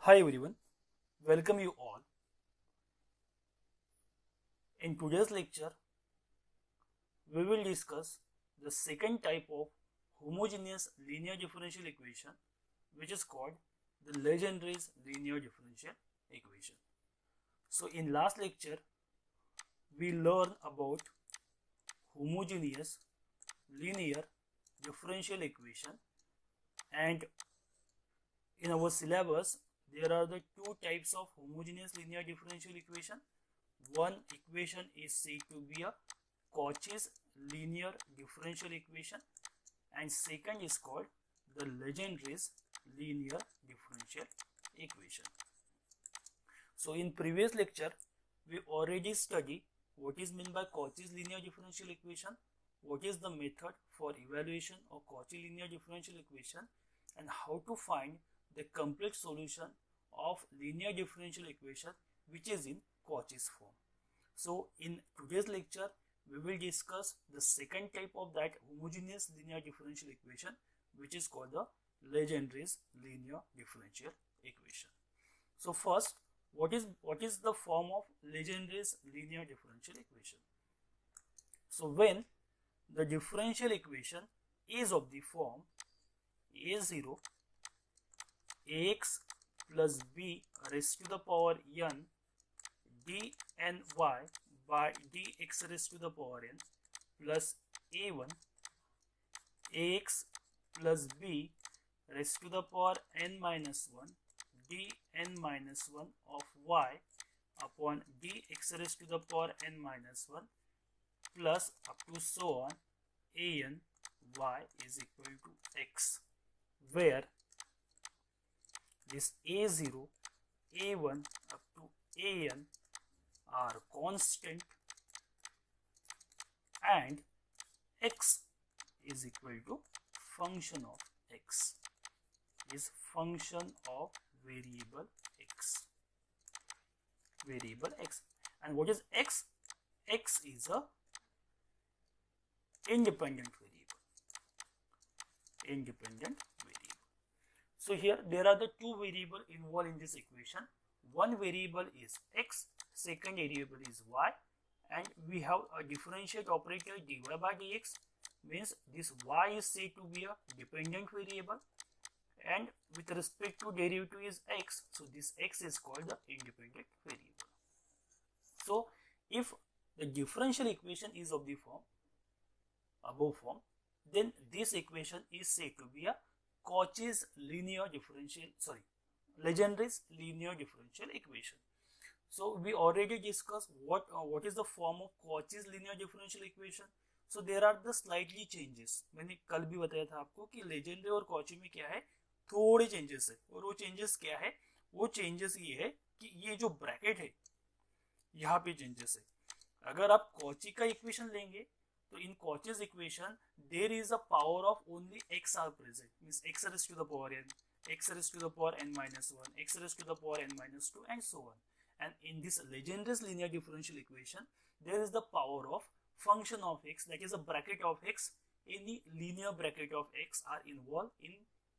Hi everyone, welcome you all. In today's lecture, we will discuss the second type of homogeneous linear differential equation, which is called the Legendre's linear differential equation. So in last lecture, we learned about homogeneous linear differential equation, and in our syllabus, there are the two types of homogeneous linear differential equation. One equation is said to be a Cauchy's linear differential equation, and second is called the Legendre's linear differential equation. So in previous lecture, we already studied what is meant by Cauchy's linear differential equation, what is the method for evaluation of Cauchy linear differential equation, and how to find the complete solution of linear differential equation which is in Cauchy's form. So in today's lecture, we will discuss the second type of that homogeneous linear differential equation, which is called the Legendre's linear differential equation. So first, what is the form of Legendre's linear differential equation? So when the differential equation is of the form a0 ax plus b raised to the power n dny by dx raised to the power n plus a1 ax plus b raised to the power n minus 1 dn minus 1 of y upon dx raised to the power n minus 1 plus up to so on an y is equal to x, where this a0, a1 up to an are constant and x is equal to function of x, is function of variable x. And what is x? X is a independent variable. So here there are the two variables involved in this equation. One variable is x, second variable is y, and we have a differentiate operator dy by dx, means this y is said to be a dependent variable, and with respect to derivative is x, so this x is called the independent variable. So if the differential equation is of the form above form, then this equation is said to be a Cauchy's linear differential, Legendre's linear differential equation. So we already discussed what is the form of Cauchy's linear differential equation. So there are the slightly changes. मैंने कल भी बताया था आपको कि Legendre और Cauchy में क्या है, थोड़े चेंजेस है, और वो चेंजेस क्या है? वो चेंजेस ये है कि ये जो ब्रैकेट है यहाँ पे चेंजेस है. अगर आप कॉची का इक्वेशन लेंगे तो in Cauchy's equation there is a power of only x are present, means x raised to the power n, x raised to the power n minus 1, x raised to the power n minus 2, and so on. And in this Legendre's linear differential equation, there is the power of function of x, that is a bracket of x. Any linear bracket of x are involved in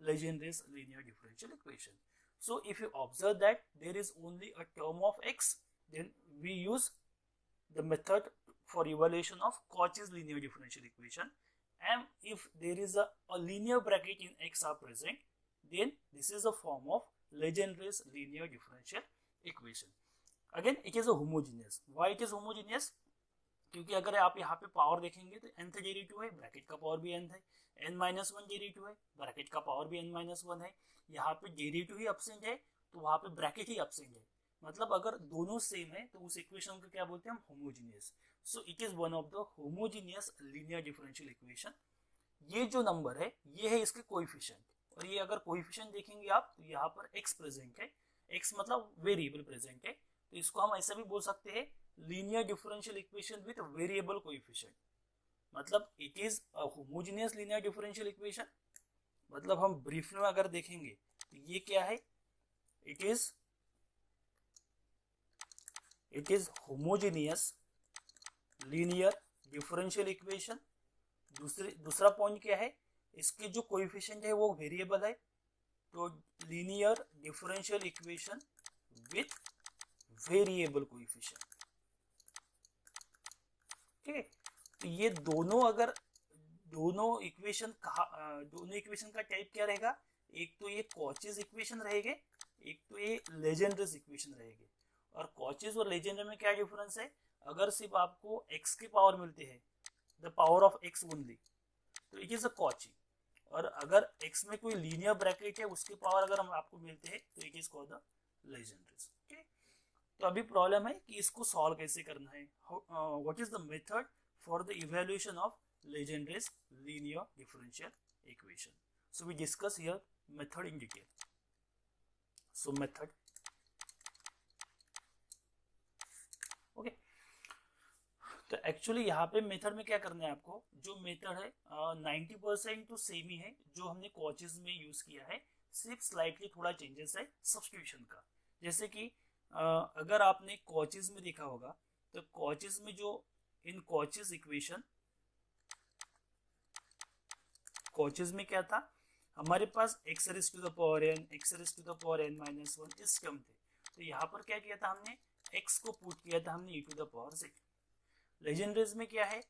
Legendre's linear differential equation. So if you observe that there is only a term of x, then we use the method for evaluation of Cauchy's linear differential equation, and if there is a linear bracket in x are present, then this is a form of Legendre's linear differential equation. Again, it is a homogeneous. Why it is homogeneous? क्योंकि अगर आप यहाँ पे power देखेंगे तो nth derivative है, bracket का power भी n है, n माइनस 1 डेरिवेटिव है, ब्रैकेट का पावर भी n माइनस 1 है, यहाँ पे डेरिवेटिव ही एब्सेंट है तो वहां पे ब्रैकेट ही एब्सेंट है. मतलब अगर दोनों सेम है तो उस इक्वेशन को क्या बोलते हैं हम? Homogeneous. So it is one of the homogeneous linear differential equation. ये जो नंबर है ये है इसके कोएफिशिएंट, और ये अगर कोएफिशिएंट देखेंगे आप तो यहाँ पर x प्रेजेंट है, x मतलब वेरिएबल प्रेजेंट है, तो इसको हम ऐसा भी बोल सकते हैं linear differential equation with variable coefficient. मतलब it is a homogeneous linear differential equation. मतलब हम ब्रीफ में अगर देखेंगे तो ये क्या है? it is homogeneous linear differential equation. दूसरा पॉइंट क्या है? इसके जो कोएफिशिएंट है वो वेरिएबल है, तो linear differential equation with variable coefficient. ठीक है, तो ये दोनों इक्वेशन का टाइप क्या रहेगा, एक तो ये कॉचीज इक्वेशन रहेंगे, एक तो ये लेजेंड्रेस इक्वेशन रहेंगे। और कॉचीज और लेजेंडर में क्या डिफरेंस है, अगर सिर्फ आपको x के पावर मिलते हैं, the power of x only, तो इट इज अ कॉची। और अगर x में कोई लीनियर ब्रैकेट है, उसके पावर अगर हम आपको मिलते हैं, तो इट इज कॉल्ड द लेजेंड्रेस। तो अभी प्रॉब्लम है कि इसको सॉल्व कैसे करना है, what is the method for the evaluation of Legendre's linear differential equation. So we discuss here method in detail. So method, okay, तो एक्चुअली यहाँ पे मेथड में क्या करना है आपको, जो मेथड है 90% तो सेम ही है जो हमने कॉचेज में यूज किया है, सिर्फ स्लाइटली थोड़ा चेंजेस है सब्स्टिट्यूशन का। जैसे कि अगर आपने कॉचेज में देखा होगा, तो कॉचेज में जो इन कॉचेज इक्वेशन, कॉचेज में क्या था, हमारे पास x raised to the power n, x raised to the power n minus 1 इस टर्म थे। तो यहाँ पर क्या किया था हमने, x को पुट किया था हमने e to the power z। लेजेंड्रेस में क्या है,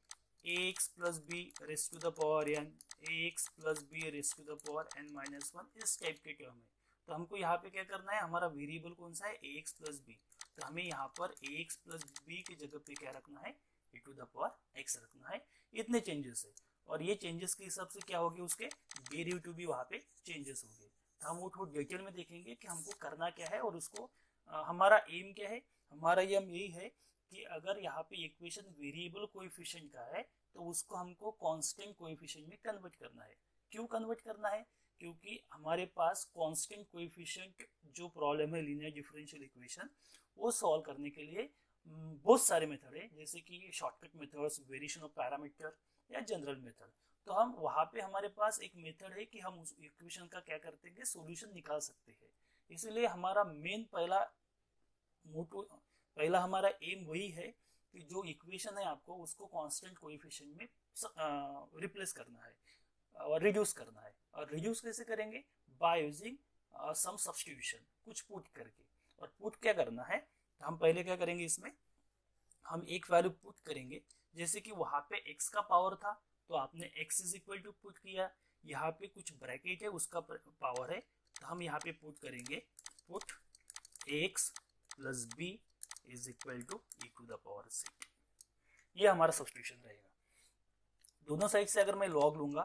ax plus b raised to the power n, ax plus b raised to the power n minus 1 इस टाइप के टर्म है। तो हमको यहाँ पे क्या करना है, हमारा वेरिएबल कौन सा है, ax plus b, तो हमें यहाँ पर ax plus b की जगह पे क्या रखना है, e to the power x रखना है। इतने चेंजेस है, और ये चेंजेस के हिसाब से क्या होगी, उसके डेरिवेटिव भी वहाँ पे चेंजेस होंगे। तो हम वो थोड़ा डिटेल में देखेंगे कि हमको करना क्या है, और उसको हमारा एम क्या है, हमारा एम यही है कि अगर यहाँ पे इक्वेशन वेरिएबल कोएफिशिएंट का है, तो उसको हमको कांस्टेंट कोएफिशिएंट में कन्वर्ट करना है। क्यों कन्वर्ट करना है, क्योंकि हमारे पास कांस्टेंट कोएफिशिएंट जो प्रॉब्लम है लीनियर डिफरेंशियल इक्वेशन, वो सॉल्व करने के लिए बहुत सारे मेथड है, जैसे कि shortcut methods, variation of parameter या जनरल मेथड। तो हम वहाँ पे हमारे पास एक मेथड है कि हम उस इक्वेशन का क्या करते हैं, सोल्यूशन निकाल सकते हैं। इसलिए हमारा मेन पहला हमारा एम वही है कि जो इक्वेशन है आपको उसको कांस्टेंट कोएफिशिएंट में रिप्लेस करना है और रिड्यूस करना है। और रिड्यूस कैसे करेंगे, बाय यूजिंग सम सब्स्टिट्यूशन, कुछ पुट करके। और पुट क्या करना है, हम पहले क्या करेंगे, इसमें हम एक वैल्यू पुट करेंगे, जैसे कि वहां पे x का पावर था, तो आपने x is equal to put किया, यहाँ पे कुछ ब्रैकेट है उसका पावर है, तो हम यहाँ पे पुट करेंगे, put ax plus b is equal to e to the power c। ये हमारा सब्स्टिट्यूशन रहेगा। दोनों साइड से अगर मैं लॉग लूंगा,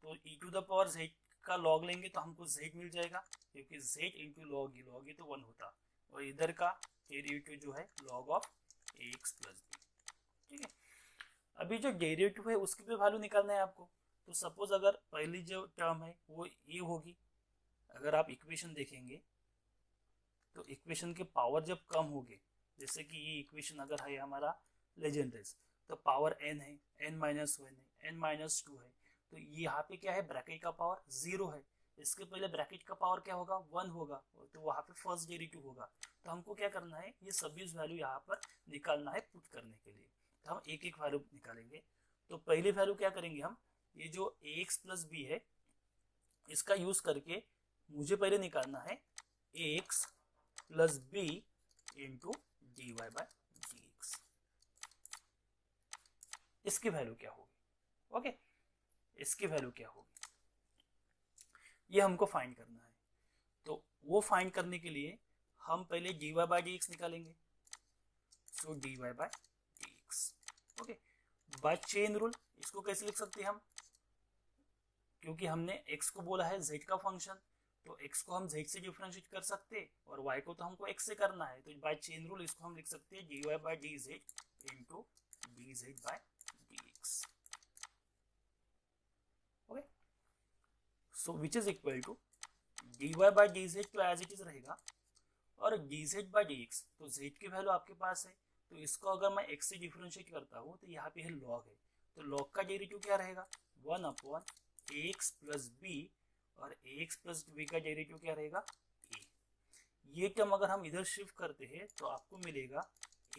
तो e to the power z का लॉग लेंगे तो हमको z मिल जाएगा, क्योंकि z इंटू लॉग ये तो 1 होता, और इधर का डेरिवेटिव जो है log of ax plus b। ठीक है, अभी जो डेरिवेटिव है उसकी भी वैल्यू निकालना है आपको। तो सपोज अगर पहली जो टर्म है वो ये होगी, अगर आप इक्वेशन देखेंगे तो इक्वेशन के पावर जब कम होगी, जैसे कि ये इक्वेशन अगर है हमारा लेजेंड्रेस, तो पावर n है, n माइनस 1 है, n माइनस 2 है, तो ये यहाँ पे क्या है, ब्रैकेट का पावर 0 है, इसके पहले ब्रैकेट का पावर क्या होगा, 1 होगा, तो वहाँ पे फर्स्ट डेरिवेटिव होगा। तो हमको क्या करना है, ये सभी वैल्यू यहाँ पर निकालना है पुट करने के लिए। तो हम एक एक वैल्यू निकालेंगे। तो पहली वैल्यू क्या करेंगे हम, ये जो ax प्लस b है, इसका यूज करके मुझे पहले निकालना है ax plus b into dy by dx। इसकी वैल्यू क्या होगी, ओके, इसकी वैल्यू क्या होगी, ये हमको फाइंड करना है। तो वो फाइंड करने के लिए हम पहले dy बाय dx निकालेंगे। So dy by dx, okay, by chain rule इसको कैसे लिख सकते हैं हम, क्योंकि हमने x को बोला है z का फंक्शन, तो x को हम z से डिफरेंशिएट कर सकते हैं और y को तो हमको x से करना है, तो बाय चेन रूल इसको हम लिख सकते हैं dy by dz into dz by dx। Okay, so which is equal to dy by dz तो एज इट इज रहेगा, और dz बाय dx, तो z की वैल्यू आपके पास है, तो इसको अगर मैं x से डिफरेंशिएट करता हूँ तो यहाँ पे है log है, तो log का डेरिवेटिव क्या रहेगा, 1 अपॉन ax प्लस b, और ax प्लस b का डेरिवेटिव क्या रहेगा, a। ये टर्म अगर हम इधर शिफ्ट करते हैं तो आपको मिलेगा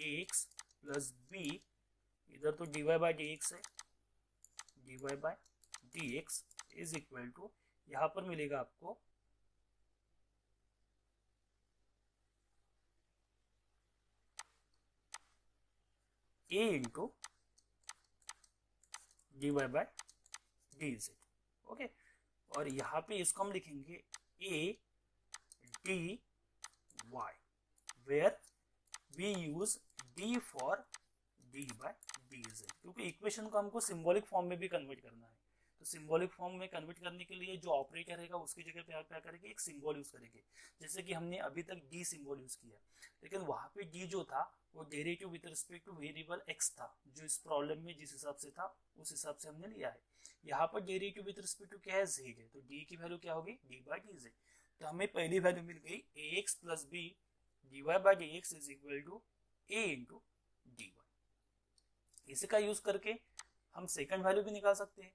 ax प्लस b, इधर तो dy बाय dx है, dy by dx is equal to, यहाँ पर मिलेगा आपको a into d y by d z। Okay, और यहाँ पे इसको हम लिखेंगे a d y, where we use d for d by d z, क्योंकि इक्वेशन को हमको सिंबॉलिक फॉर्म में भी कन्वर्ट करना है। तो सिंबॉलिक फॉर्म में कन्वर्ट करने के लिए जो ऑपरेटर रहेगा उसकी जगह पे आप क्या करेंगे, एक सिंबल यूज करेंगे। जैसे कि हमने अभी तक डी सिंबल यूज किया, लेकिन वहां पे डी जो था वो derivative with respect two variable x था, जो इस प्रॉब्लम में जिस हिसाब से था उस हिसाब से हमने लिया है। यहाँ पर डेरिवेटिव विद रिस्पेक्ट टू क्या है, जेड है, तो डी की वैल्यू क्या होगी, डी बाई डी जेड। तो हमें पहली वैल्यू मिल गई a x plus b d y by d x is equal to a into d y. इसी का यूज करके हम सेकंड वैल्यू भी निकाल सकते हैं।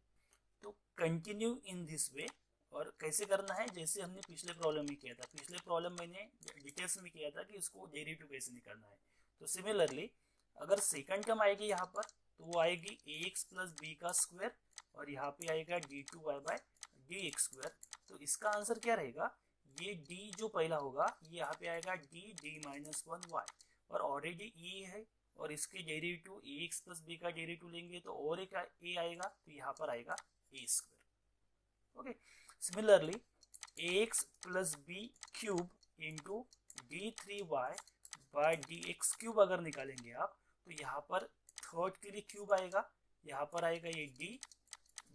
तो कंटिन्यू इन दिस वे, और कैसे करना है, जैसे हमने पिछले प्रॉब्लम में किया था। पिछले प्रॉब्लम मैंने डिटेल्स में किया था कि इसको डेरिवेटिव कैसे निकालना है। तो सिमिलरली अगर सेकंड टर्म आएगी यहाँ पर, तो वो आएगी ए एक्स प्लस बी का स्क्वायर, और यहाँ पे आएगा d two y by d x square. तो इसका आंसर क्या रहेगा, ये डी जो पहला होगा ये यहाँ पे आएगा d d minus one y, और ऑलरेडी ए है और इसके derivative a x plus b का डेरिवेटिव लेंगे तो और एक ए आएगा, तो यहाँ पर आएगा a square. Okay, similarly a x plus b cube into d three y by d x cube अगर निकालेंगे आप, तो यहाँ पर थर्ड के लिए क्यूब आएगा, यहाँ पर आएगा ये d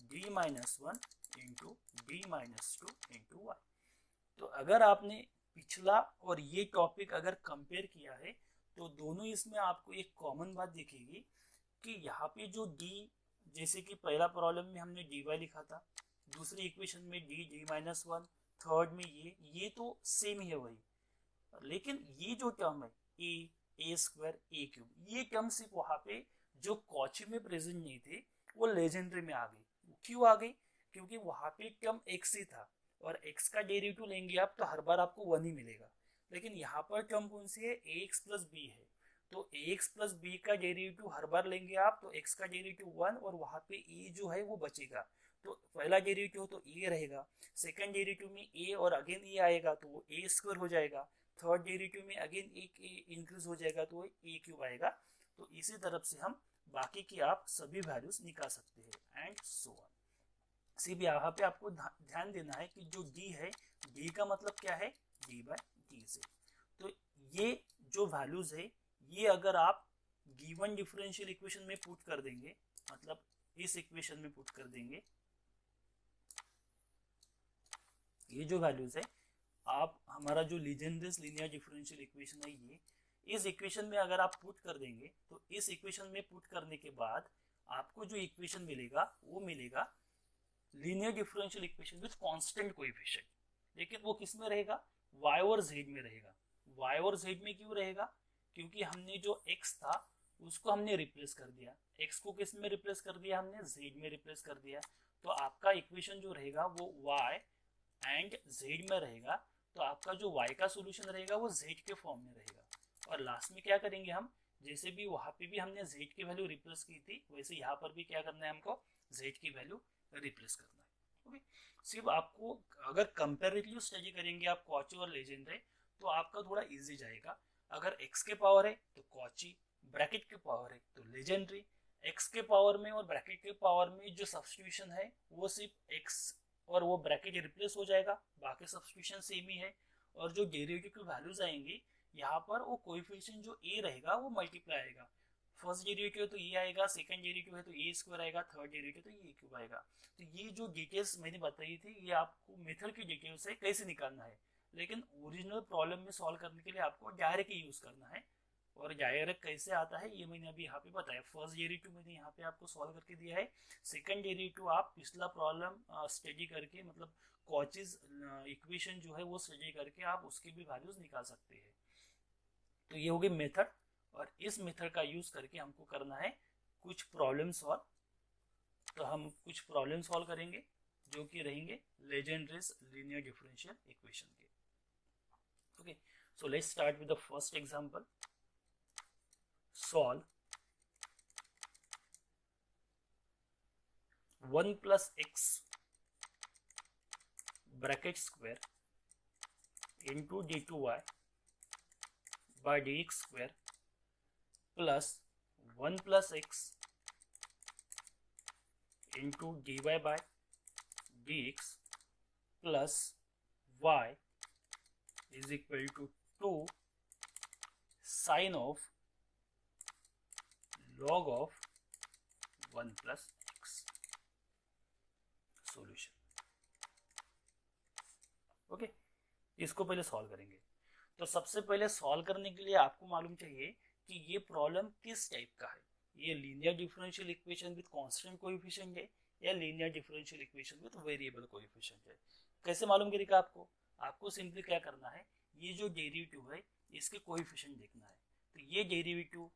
d minus one into d minus two into y. तो अगर आपने पिछला और ये टॉपिक अगर कंपेयर किया है तो दोनों इसमें आपको एक कॉमन बात दिखेगी कि यहाँ पे जो डी, जैसे कि पहला प्रॉब्लम में हमने डी वाई लिखा था, दूसरी इक्वेशन में D d minus one, third में ये तो सेम ही है वही, लेकिन ये जो टर्म है ए स्क्वायर ए क्यूब, ये टर्म सिर्फ वहाँ पे जो कॉची में प्रेजेंट नहीं थे वो लेजेंडरी में आ गई। क्यों आ गई, क्योंकि वहाँ पे टर्म एक्स ही था, और x का डेरिवेटिव लेंगे आप तो हर बार आपको वन ही मिलेगा। लेकिन यहाँ पर टर्म कौन सी है, ax प्लस बी है, तो ax प्लस बी का डेरिवेटिव हर बार लेंगे आप तो x का डेरिवेटिव वन, और वहाँ पे a जो है वो बचेगा। तो पहला डेरिवेटिव तो a रहेगा, सेकंड डेरिवेटिव में a और अगेन a आएगा तो वो a स्क्वायर हो जाएगा, थर्ड डेरिवेटिव में अगेन एक a इंक्रीज हो जाएगा तो वो a क्यूब आएगा। तो इसी तरफ से हम बाकी की आप सभी वैल्यूज निकाल सकते हैं एंड सो ऑन। सिर्फ यहाँ पे आपको ध्यान देना है कि जो d है, d का मतलब क्या है, d बाय डी से। तो ये जो वैल्यूज है ये अगर आप गिवन डिफरेंशियल इक्वेशन में पुट कर देंगे, मतलब इस इक्वेशन में पुट कर देंगे, ये जो वैल्यूज है आप हमारा जो लीजेंड्रेस लीनियर डिफरेंशियल इक्वेशन है ये इस इक्वेशन में अगर आप पुट कर देंगे, तो इस इक्वेशन में पुट करने के बाद आपको जो इक्वेशन मिलेगा वो मिलेगा linear differential equation with constant coefficient. लेकिन वो किस में रहेगा, y और z में रहेगा। y और z में क्यों रहेगा, क्योंकि हमने जो x था उसको हमने रिप्लेस कर दिया, x को किस में रिप्लेस कर दिया, हमने z में रिप्लेस कर दिया। तो आपका इक्वेशन जो रहेगा वो y एंड z में रहेगा, तो आपका जो y का सोल्यूशन रहेगा वो z के फॉर्म में रहेगा। और लास्ट में क्या करेंगे हम, जैसे भी वहां पे भी हमने z की वैल्यू रिप्लेस की थी वैसे यहाँ पर भी क्या करना है, हमको z की वैल्यू रिप्लेस करना है। ओके, सिर्फ आपको अगर कंपैरेटिव स्टडी करेंगे आप कॉची और लेजेंड्रे तो आपका थोड़ा इजी जाएगा। अगर x के पावर है तो कॉची, ब्रैकेट के पावर है तो लेजेंड्री, x के पावर में और ब्रैकेट के पावर में जो सब्स्टिट्यूशन है वो सिर्फ x और वो ब्रैकेट रिप्लेस हो जाएगा, बाकी सब्स्टिट्यूशन सेम ही है। और जो डेरिवेटिव की वैल्यूज आएंगी यहाँ पर वो कोएफिशिएंट जो a रहेगा वो मल्टीप्लाई आएगा, फर्स्ट डेरिवेटिव तो ये आएगा, सेकंड डेरिवेटिव है तो ए स्क्वायर आएगा, थर्ड डेरिवेटिव तो ये क्यूब आएगा। तो ये जो डिटेल्स मैंने बताई थी ये आपको मेथड की डिटेल्स है कैसे निकालना है, लेकिन ओरिजिनल प्रॉब्लम में सॉल्व करने के लिए आपको डायरेक्ट यूज करना है। और डायरेक्ट कैसे आता है ये मैंने अभी यहाँ पे बताया। फर्स्ट डेरिवेटिव मैंने यहाँ पे आपको सॉल्व करके दिया है, सेकंड डेरिवेटिव आप पिछला प्रॉब्लम स्टडी करके, मतलब कॉचीज इक्वेशन जो है वो स्टडी करके आप उसकी भी वैल्यूज निकाल सकते हैं। तो ये होगी मेथड, और इस मेथड का यूज करके हमको करना है कुछ प्रॉब्लम सॉल्व। तो हम कुछ प्रॉब्लम सॉल्व करेंगे जो कि रहेंगे लेजेंड्रेस लीनियर डिफरेंशियल इक्वेशन के। Okay, so let's start with the first example. Solve 1 plus x bracket square into d two y by d x square plus 1 plus x into d y by d x plus y is equal to 2 sine of log of 1 plus x solution. Okay, इसको पहले solve करेंगे। तो सबसे पहले solve करने के लिए आपको मालूम चाहिए कि ये प्रॉब्लम किस टाइप का है। ये linear differential equation with constant coefficient है या linear differential equation with variable coefficient है। कैसे मालूम करेगा आपको? आपको सिंपली क्या करना है, ये जो डेरिवेटिव है इसके कोएफिशिएंट देखना है। तो ये डेरिवेटिव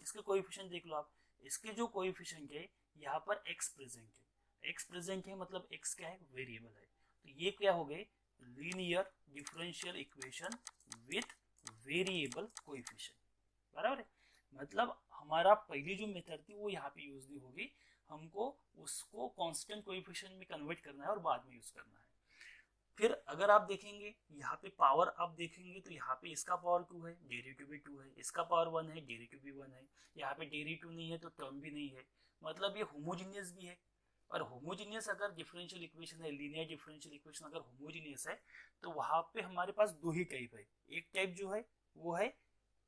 इसके कोएफिशिएंट देख लो आप। इसके जो कोएफिशिएंट है यहाँ पर x प्रेजेंट है मतलब x क्या है, वेरिएबल है। तो ये क्या हो गए, linear differential equation with variable coefficient, बराबर है। मतलब हमारा पहली जो मेथड थी वो यहाँ पे यूज नहीं होगी, हमको उसको कांस्टेंट कोएफिशिएंट में कन्वर्ट करना है और बाद में यूज करना है। फिर अगर आप देखेंगे यहाँ पे पावर आप देखेंगे तो यहाँ पे इसका पावर 2 है, डेरिवेटिव भी 2 है, इसका पावर 1 है, डेरिवेटिव भी 1 है। यहाँ पे डेरिवेटिव नहीं है तो टर्म भी नहीं है, मतलब ये होमोजीनियस भी है। और होमोजीनियस अगर डिफरेंशियल इक्वेशन है, लीनियर डिफरेंशियल इक्वेशन अगर होमोजीनियस है तो वहां पे हमारे पास दो ही टाइप है। एक टाइप जो है वो है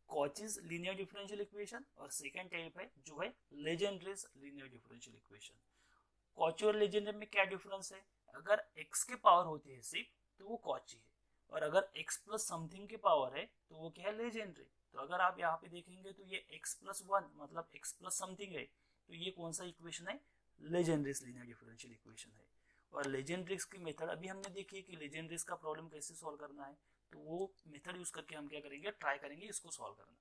कॉचीज लीनियर डिफरेंशियल इक्वेशन और सेकेंड टाइप है जो है लेजेंड्रेस लीनियर डिफरेंशियल इक्वेशन। कॉची और लेजेंडर में क्या डिफरेंस है, अगर x के पावर होती है सिर्फ तो वो कॉची है, और अगर x प्लस समथिंग के पावर है तो वो क्या है, लेजेंडरी। तो अगर आप यहाँ पे देखेंगे तो ये x प्लस 1 मतलब x प्लस समथिंग है, तो ये कौन सा इक्वेशन है, लेजेंड्रिस लीनियर डिफरेंशियल इक्वेशन है। और लेजेंड्रिस की मेथड अभी हमने देखी है कि लेजेंड्रिस का प्रॉब्लम कैसे सॉल्व करना है, तो वो मेथड यूज करके हम क्या करेंगे, ट्राई करेंगे इसको सॉल्व करना।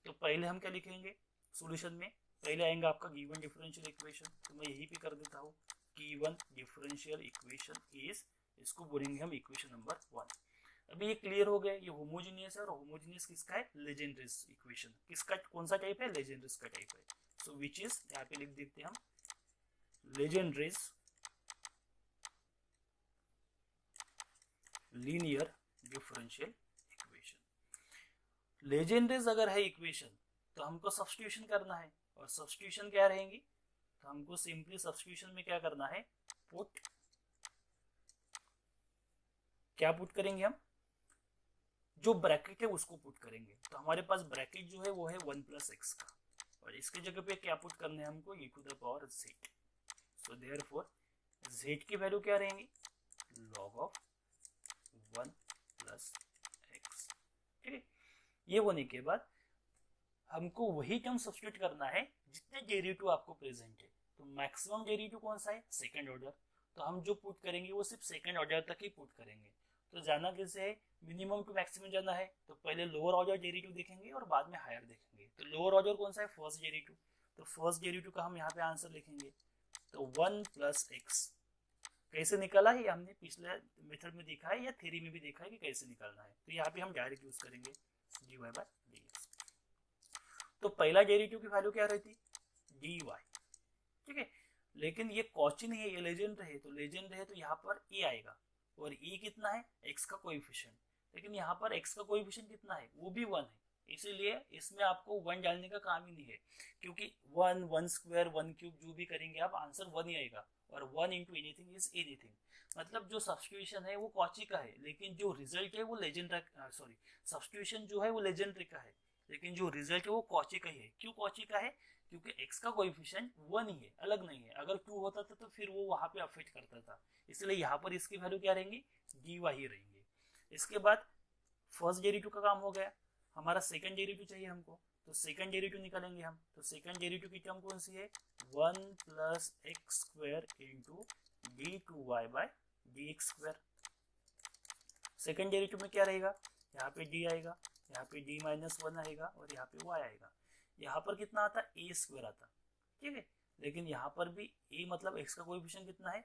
तो पहले हम क्या लिखेंगे सॉल्यूशन में, पहले आएगा आपका गिवन डिफरेंशियल इक्वेशन, तो मैं यही पे कर देता हूँ गिवन डिफरेंशियल इक्वेशन इज, इसको बोलेंगे हम इक्वेशन नंबर 1। अभी ये क्लियर हो गया, ये होमोजीनियस है और होमोजीनियस किसका है, लेजेंड्रिस इक्वेशन। किसका कौन सा टाइप है, लेजेंड्रिस का टाइप है। सो विच इज, यहाँ पे लिख देते हैं हम लेजेंड्रिस लीनियर डिफरेंशियल इक्वेशन। लेजेंड्रिस अगर है इक्वेशन तो हमको सब्स्टिट्यूशन करना है, और सब्स्टिट्यूशन क्या रहेंगी, तो हमको सिंपली सब्स्टिट्यूशन में क्या करना है, पुट, क्या पुट करेंगे हम, जो ब्रैकेट है उसको पुट करेंगे। तो हमारे पास ब्रैकेट जो है वो है 1 प्लस एक्स का, और इसके जगह पे क्या पुट करने हैं हमको, e to the power z। So therefore z की वैल्यू क्या रहेंगी, log ऑफ 1 प्लस एक्स। ठीक है, ये होने के बाद हमको वही टर्म सब्स्टिट्यूट करना है जितने डेरिवेटिव आपको प्रेजेंट है। तो मैक्सिमम डेरिवेटिव कौन सा है, सेकंड ऑर्डर। तो हम जो पुट करेंगे वो सिर्फ सेकंड ऑर्डर तक ही पुट करेंगे। तो जाना कैसे है, मिनिमम टू मैक्सिमम जाना है तो पहले लोअर ऑर्डर डेरिवेटिव देखेंगे और बाद में हायर देखेंगे। तो लोअर ऑर्डर कौन सा है, फर्स्ट डेरिवेटिव। तो फर्स्ट डेरिवेटिव का हम यहाँ पे आंसर लिखेंगे। तो 1 प्लस एक्स कैसे निकाला है, हमने पिछले मेथड में देखा है या थ्योरी में भी देखा है कि कैसे निकालना है। तो यहाँ पे हम डायरेक्ट यूज करेंगे d y by d x. तो पहला डेरिवेटिव की वैल्यू क्या रहती, डी वाई। ठीक है, लेकिन ये कॉची नहीं है, ये लेजेंड है। तो लेजेंड है तो यहाँ पर ए आएगा, और ए कितना है, एक्स का कोएफिशिएंट। लेकिन यहाँ पर एक्स का कोएफिशिएंट कितना है, वो भी 1 है। इसीलिए इसमें आपको 1 डालने का काम ही नहीं है, क्योंकि 1, 1 स्क्वायर, 1 क्यूब जो भी करेंगे आप आंसर 1 ही आएगा। और 1 इंटू एनीथिंग इज एनीथिंग, मतलब जो सब्स्टिट्यूशन है वो कॉची का है, लेकिन जो रिजल्ट है वो लेजेंड, सॉरी सब्स्टिट्यूशन जो है वो लेजेंडरी का है, लेकिन जो रिजल्ट है वो कॉची का ही है। क्यों कॉची का है, क्योंकि x का कोएफिशिएंट 1 ही है, अलग नहीं है। अगर 2 होता था तो फिर वो वहां पे अफेक्ट करता था, इसलिए यहाँ पर इसकी वैल्यू क्या रहेंगी, डी वाई ही रहेंगे। इसके बाद फर्स्ट डेरिवेटिव का काम हो गया, हमारा सेकंड डेरिवेटिव चाहिए हमको। तो सेकंड डेरिवेटिव निकालेंगे हम। तो सेकंड डेरिवेटिव की टर्म कौन सी है, 1 plus x square into d two y by d x square. Second derivative में क्या रहेगा, यहाँ पे डी आएगा, यहाँ पे डी माइनस 1 आएगा, और यहाँ पे y आएगा। यहाँ पर कितना आता, ए स्क्वायर आता। ठीक है, लेकिन यहाँ पर भी a मतलब x का कोएफिशिएंट कितना है,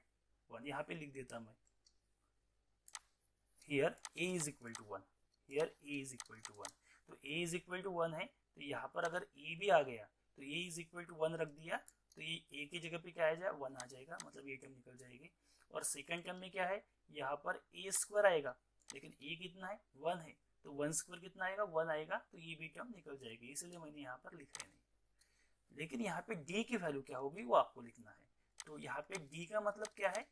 1। यहाँ पे लिख देता मैं, here a is equal to 1, here a is equal to 1। तो a इज इक्वल टू 1 है, तो यहाँ पर अगर a भी आ गया तो a इज इक्वल टू 1 रख दिया, तो ये a की जगह पे क्या आ जाएगा, 1 आ जाएगा, मतलब ये टर्म निकल जाएगी। और सेकंड टर्म में क्या है, यहाँ पर a स्क्वायर आएगा, लेकिन a कितना है, 1 है, तो 1 स्क्वायर कितना आएगा, 1 आएगा, तो ये भी टर्म निकल जाएगी, इसलिए मैंने यहाँ पर लिखा नहीं। लेकिन यहाँ पे d की वैल्यू क्या होगी वो आपको लिखना है। तो यहाँ पे d का मतलब क्या है,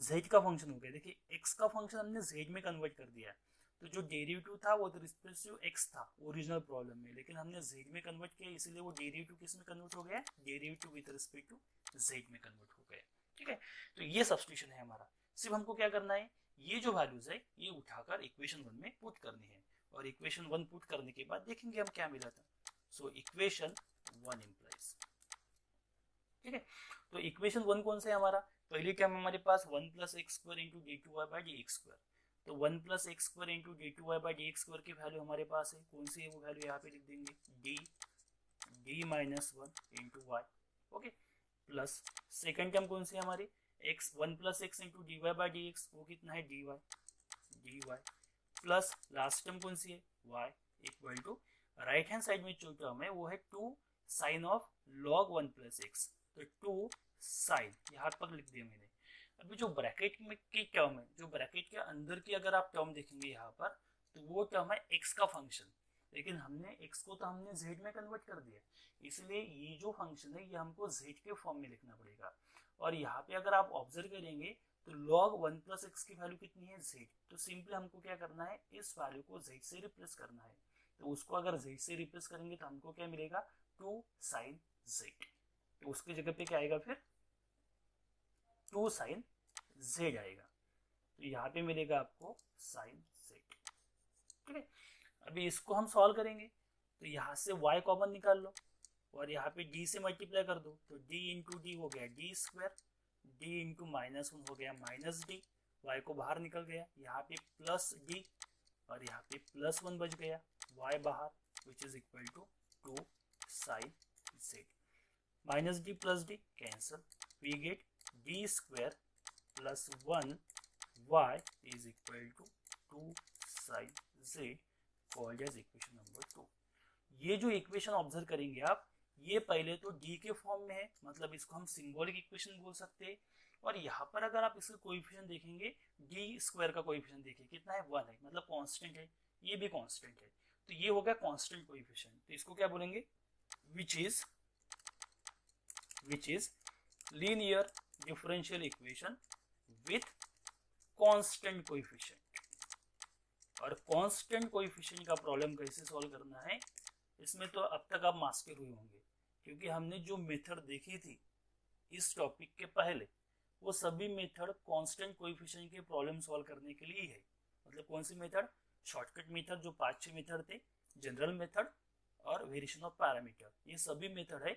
z का फंक्शन हो गया। देखिए x का फंक्शन हमने z में कन्वर्ट कर दिया है, तो जो डेरिवेटिव था वो रिस्पेक्ट टू x था ओरिजिनल प्रॉब्लम में, लेकिन हमने z में कन्वर्ट किया, इसलिए वो डेरिवेटिव किस में कन्वर्ट हो गया, derivative with respect to z में कन्वर्ट हो गया। ठीक है, तो ये सब्स्टिट्यूशन है हमारा। सिर्फ हमको क्या करना है, ये जो वैल्यूज है ये उठाकर इक्वेशन 1 में पुट करनी है, और इक्वेशन 1 पुट करने के बाद देखेंगे हम क्या मिला था। सो इक्वेशन 1 इम्प्लाइज, ठीक है, तो इक्वेशन 1 कौन सा है हमारा, पहली टर्म हमारे पास 1 plus x square into d two y by d x square, तो 1 plus x square into d two y by d x square की वैल्यू हमारे पास है, कौन सी है वो वैल्यू यहाँ पे लिख देंगे, d minus 1 into y, okay, plus second term कौन सी है हमारी, x 1 plus x into d y by d x, वो कितना है d y, plus last term कौन सी है y, equal to right hand side में जो टर्म है वो है 2 sine of log 1 plus x, तो 2 साइन यहाँ पर लिख दिया मैंने। अभी जो ब्रैकेट में की टर्म है, जो ब्रैकेट के अंदर की अगर आप टर्म देखेंगे यहाँ पर, तो वो टर्म है x का फंक्शन, लेकिन हमने x को तो हमने z में कन्वर्ट कर दिया, इसलिए ये जो फंक्शन है ये हमको z के फॉर्म में लिखना पड़ेगा। और यहाँ पे अगर आप ऑब्जर्व करेंगे तो log 1 प्लस एक्स की वैल्यू कितनी है z, तो सिंपली हमको क्या करना है, इस वैल्यू को z से रिप्लेस करना है, तो उसको अगर z से रिप्लेस करेंगे तो हमको क्या मिलेगा, 2 साइन z, तो उसकी जगह पे क्या आएगा फिर 2 साइन z आएगा, तो यहाँ पे मिलेगा आपको साइन z। ठीक है, अभी इसको हम सॉल्व करेंगे, तो यहाँ से y कॉमन निकाल लो और यहाँ पे d से मल्टीप्लाई कर दो, तो d इंटू डी हो गया D square, d into minus 1 हो गया माइनस डी, y को बाहर निकल गया, यहाँ पे प्लस d और यहाँ पे प्लस 1 बच गया, y बाहर, which is equal to 2 sine z, minus d plus d cancel, we get d square plus 1 y is equal to 2 sine z, called as equation number 2। ये जो इक्वेशन ऑब्जर्व करेंगे आप, ये पहले तो d के फॉर्म में है, मतलब इसको हम सिंबॉलिक इक्वेशन बोल सकते हैं, और यहाँ पर अगर आप इसका कोएफिशिएंट देखेंगे, डी स्क्वायर का कोएफिशिएंट देखिए कितना है 1 है, मतलब कांस्टेंट है, ये भी कांस्टेंट है, तो ये हो गया कांस्टेंट कोएफिशिएंट, तो इसको क्या बोलेंगे, which is linear differential equation with constant coefficient. और कांस्टेंट कोएफिशिएंट का प्रॉब्लम कैसे सॉल्व करना है, इसमें तो अब तक आप मास्टर हुए होंगे, क्योंकि हमने जो मेथड देखी थी इस टॉपिक के पहले, वो सभी मेथड कांस्टेंट कोएफिशिएंट के प्रॉब्लम सॉल्व करने के लिए है। मतलब कौन सी मेथड, शॉर्टकट मेथड जो 5-6 मेथड थे, जनरल मेथड और वेरिएशन ऑफ पैरामीटर, ये सभी मेथड है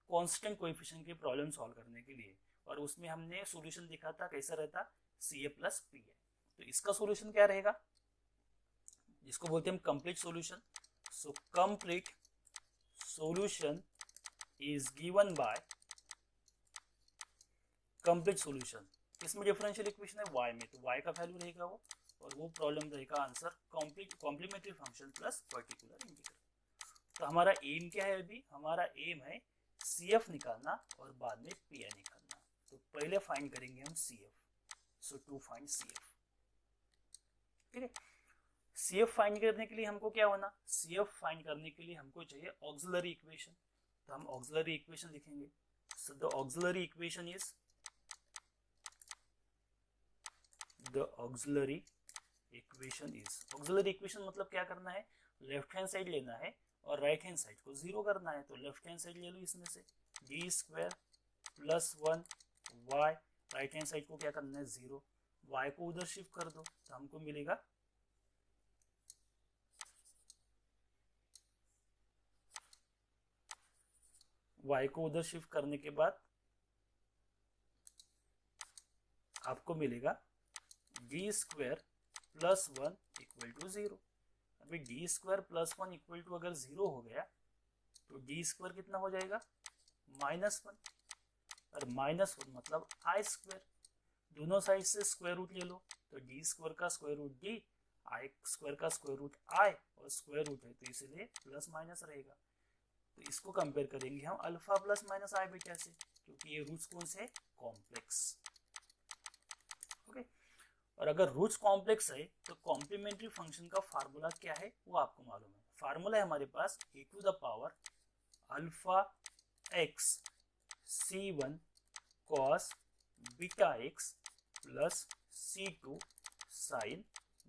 कांस्टेंट कोएफिशिएंट के प्रॉब्लम सॉल्व करने के लिए। और उसमें हमने सॉल्यूशन देखा था कैसा रहता, CA प्लस PA। तो इसका सॉल्यूशन क्या रहेगा, जिसको बोलते हैं हम complete solution. So complete solution is given by complete solution, किसमें डिफरेंशियल इक्वेशन है y में, तो y का वैल्यू रहेगा वो, और वो प्रॉब्लम रहेगा answer complementary function plus particular integral. तो हमारा एम क्या है, अभी हमारा एम है CF निकालना और बाद में PI निकालना। तो पहले फाइंड करेंगे हम CF, so to find CF। ठीक है, CF फाइंड करने के लिए हमको क्या होना, CF फाइंड करने के लिए हमको चाहिए ऑक्सिलरी इक्वेशन, तो हम ऑक्सिलरी इक्वेशन लिखेंगे। So the auxiliary equation is, auxiliary equation मतलब क्या करना है, लेफ्ट हैंड साइड लेना है और राइट हैंड साइड को 0 करना है। तो लेफ्ट हैंड साइड ले लो, इसमें से D square plus 1 y, right hand side को क्या करना है 0, y को उधर शिफ्ट कर दो, तो हमको मिलेगा y को उधर शिफ्ट करने के बाद आपको मिलेगा d square plus 1 equal to 0। अभी d square plus 1 equal to अगर 0 हो गया तो डी स्क्वायर कितना हो जाएगा -1, और -1 मतलब आई स्क्वायर, दोनों साइड से स्क्वायर रूट ले लो, तो डी स्क्वायर का स्क्वायर रूट डी, आई स्क्वायर का स्क्वायर रूट आई, और स्क्वायर रूट है तो इसलिए प्लस माइनस रहेगा। तो इसको कंपेयर करेंगे हम अल्फा प्लस माइनस आई बीटा से, क्योंकि ये रूट्स कौन से, कॉम्प्लेक्स। ओके, और अगर रूट्स कॉम्प्लेक्स है तो कॉम्प्लीमेंट्री फंक्शन का फार्मूला क्या है वो आपको मालूम है। फार्मूला है हमारे पास e to the power alpha x c1 cos beta x plus c2 sin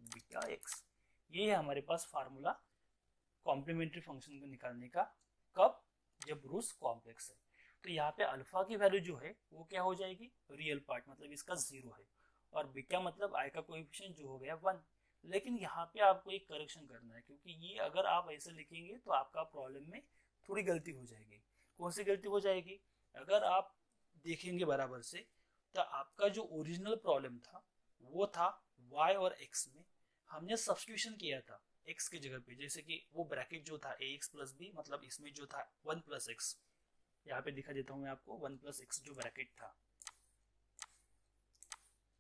beta x. ये है हमारे पास फार्मूला कॉम्प्लीमेंट्री फंक्शन को निकालने का। कब? जब रूट्स कॉम्प्लेक्स है। तो यहाँ पे अल्फा की वैल्यू जो है वो क्या हो जाएगी, रियल पार्ट, मतलब इसका 0 है, और बीटा मतलब आई का कोएफिशिएंट जो हो गया 1। लेकिन यहाँ पे आपको एक करेक्शन करना है, क्योंकि ये अगर आप ऐसे लिखेंगे तो आपका प्रॉब्लम में थोड़ी गलती हो जाएगी। कौन सी गलती हो जाएगी? अगर आप देखेंगे बराबर से तो आपका जो ओरिजिनल प्रॉब्लम था वो था y और x में हमने सब्स्टिट्यूशन किया था x की जगह पे, जैसे कि वो ब्रैकेट जो था ax प्लस b, मतलब इसमें जो था 1 प्लस एक्स, यहाँ पे दिखा देता हूँ मैं आपको 1 प्लस एक्स जो ब्रैकेट था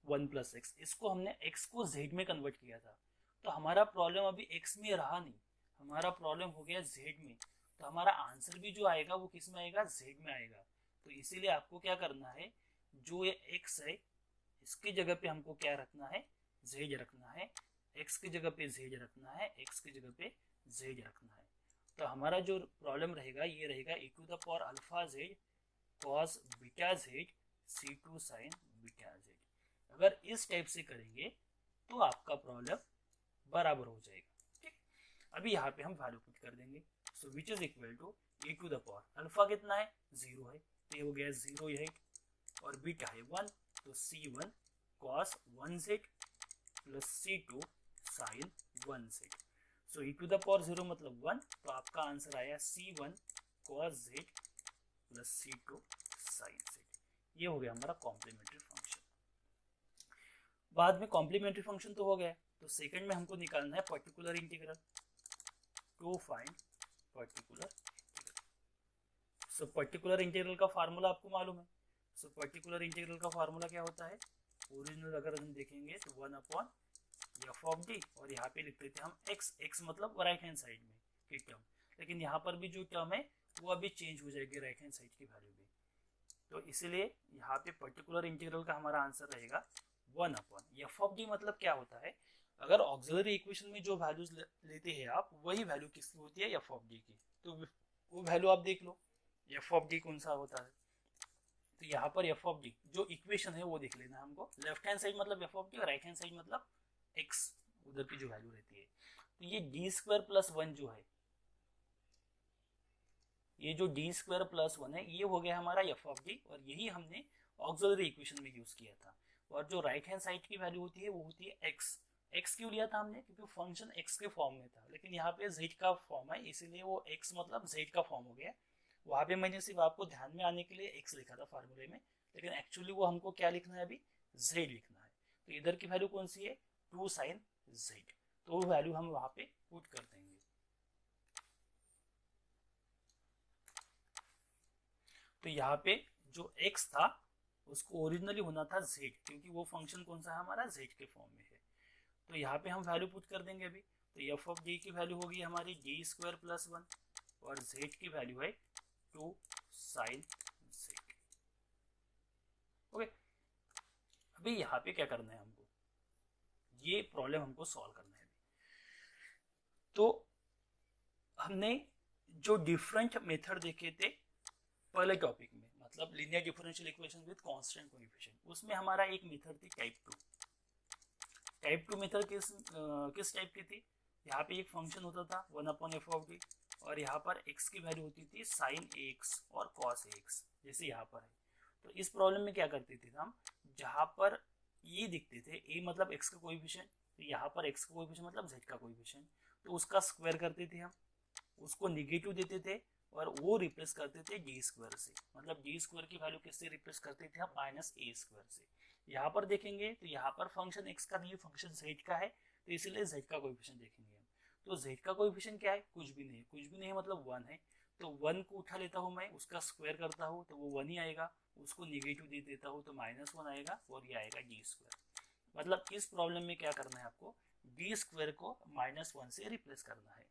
1 प्लस एक्स, इसको हमने x को z में कन्वर्ट किया था। तो हमारा प्रॉब्लम अभी x में रहा नहीं, हमारा प्रॉब्लम हो गया z में। तो हमारा आंसर भी जो आएगा वो किस में आएगा, z में आएगा। तो इसीलिए आपको क्या करना है, जो ये x है इसकी जगह पे हमको क्या रखना है, z रखना है। x की जगह पे z रखना है, x की जगह पे z रखना है। तो हमारा जो प्रॉब्लम रहेगा ये रहेगा e to the power alpha z cos beta z c2 sin beta z। अगर इस टाइप से करेंगे तो आपका प्रॉब्लम बराबर हो जाएगा। ठीक, अभी यहाँ पे हम वैल्यू पुट कर देंगे। So which is equal to e to the power alpha कितना है, 0 है, तो ये हो गया 0 है, और बीटा है 1, तो c1 cos 1z plus c2 sin 1z। So e to the power 0 मतलब 1, तो आपका आंसर आया c1 cos z plus c2 sin z। ये हो गया हमारा कॉम्प्लीमेंट्री फंक्शन। बाद में कॉम्प्लीमेंट्री फंक्शन तो हो गया, तो सेकंड में हमको निकालना है particular integral to find particular. So particular integral का फार्मूला आपको मालूम है। सो पर्टिकुलर इंटीग्रल का फार्मूला क्या होता है, ओरिजिनल अगर हम देखेंगे तो 1 अपॉन एफ ऑफ डी, और यहाँ पे लिखते थे हम एक्स, एक्स मतलब राइट हैंड साइड में की टर्म, लेकिन यहाँ पर भी जो टर्म है वो अभी चेंज हो जाएगी राइट हैंड साइड की वैल्यू भी। तो इसीलिए यहाँ पे पर्टिकुलर इंटीग्रल का हमारा आंसर रहेगा 1 अपॉन एफ ऑफ डी। मतलब क्या होता है, अगर ऑक्सिलरी इक्वेशन में जो वैल्यूज लेते हैं आप, वही वैल्यू किसकी होती है, एफ ऑफ डी की। तो वो वैल्यू आप देख लो एफ ऑफ डी कौन सा होता है। तो यहाँ पर एफ ऑफ डी जो इक्वेशन है वो देख लेना हमको। लेफ्ट हैंड साइड मतलब एफ ऑफ डी और राइट हैंड साइड मतलब एक्स, उधर की जो वैल्यू रहती है। तो ये डी स्क्वायर प्लस 1 जो है, ये जो डी स्क्वायर प्लस 1 है, ये हो गया हमारा एफ ऑफ डी, और यही हमने ऑक्सिलरी इक्वेशन में यूज किया था। और जो राइट हैंड साइड की वैल्यू होती है वो होती है एक्स। एक्स क्यों लिया था हमने, क्योंकि फंक्शन एक्स के फॉर्म में था, लेकिन यहाँ पे जेड का फॉर्म है, इसीलिए वो एक्स मतलब जेड का फॉर्म हो गया। वहां पे मैंने सिर्फ आपको ध्यान में आने के लिए एक्स लिखा था फार्मूले में, लेकिन एक्चुअली वो हमको क्या लिखना है, अभी जेड लिखना है। तो इधर की वैल्यू कौन सी है, 2 sin z, तो वो वैल्यू हम वहां पे पुट कर देंगे। तो यहाँ पे जो x था उसको ओरिजिनली होना था z, क्योंकि वो फंक्शन कौन सा है हमारा, z के फॉर्म में है। तो यहाँ पे हम वैल्यू पुट कर देंगे अभी। तो एफ ऑफ डी की वैल्यू होगी हमारी डी स्क्वायर प्लस 1, और z की वैल्यू है 2 sin z। ओके, अभी यहाँ पे क्या करना है हमको, ये प्रॉब्लम हमको सॉल्व करना है। तो हमने जो डिफरेंट मेथड देखे थे पहले टॉपिक में, मतलब linear differential equation with constant coefficient, उसमें हमारा एक मेथड थी टाइप 2। टाइप 2 मेथड किस टाइप की थी, यहाँ पे एक फंक्शन होता था 1 अपॉन एफ ऑफ डी, और यहाँ पर x की वैल्यू होती थी sin ax और cos ax, जैसे यहाँ पर है। तो इस प्रॉब्लम में क्या करते थे हम, जहाँ पर ये दिखते थे a मतलब x का कोएफिशिएंट, तो यहाँ पर x का कोएफिशिएंट मतलब z का कोएफिशिएंट, तो उसका स्क्वायर करते थे हम, उसको निगेटिव देते थे और वो रिप्लेस करते थे डी स्क्वायर से। मतलब डी स्क्वायर की वैल्यू किससे रिप्लेस करते थे हम, माइनस ए स्क्वायर से। यहाँ पर देखेंगे तो यहाँ पर फंक्शन x का नहीं, फंक्शन z का है, तो इसलिए z का कोएफिशिएंट देखेंगे हम। तो z का कोएफिशिएंट क्या है, कुछ भी नहीं, कुछ भी नहीं मतलब 1 है। तो 1 को उठा लेता हूँ मैं, उसका स्क्वायर करता हूँ तो वो 1 ही आएगा, उसको निगेटिव दे देता हूँ तो -1 आएगा, और ये आएगा डी स्क्वायर। मतलब इस प्रॉब्लम में क्या करना है आपको, डी स्क्वायर को -1 से रिप्लेस करना है।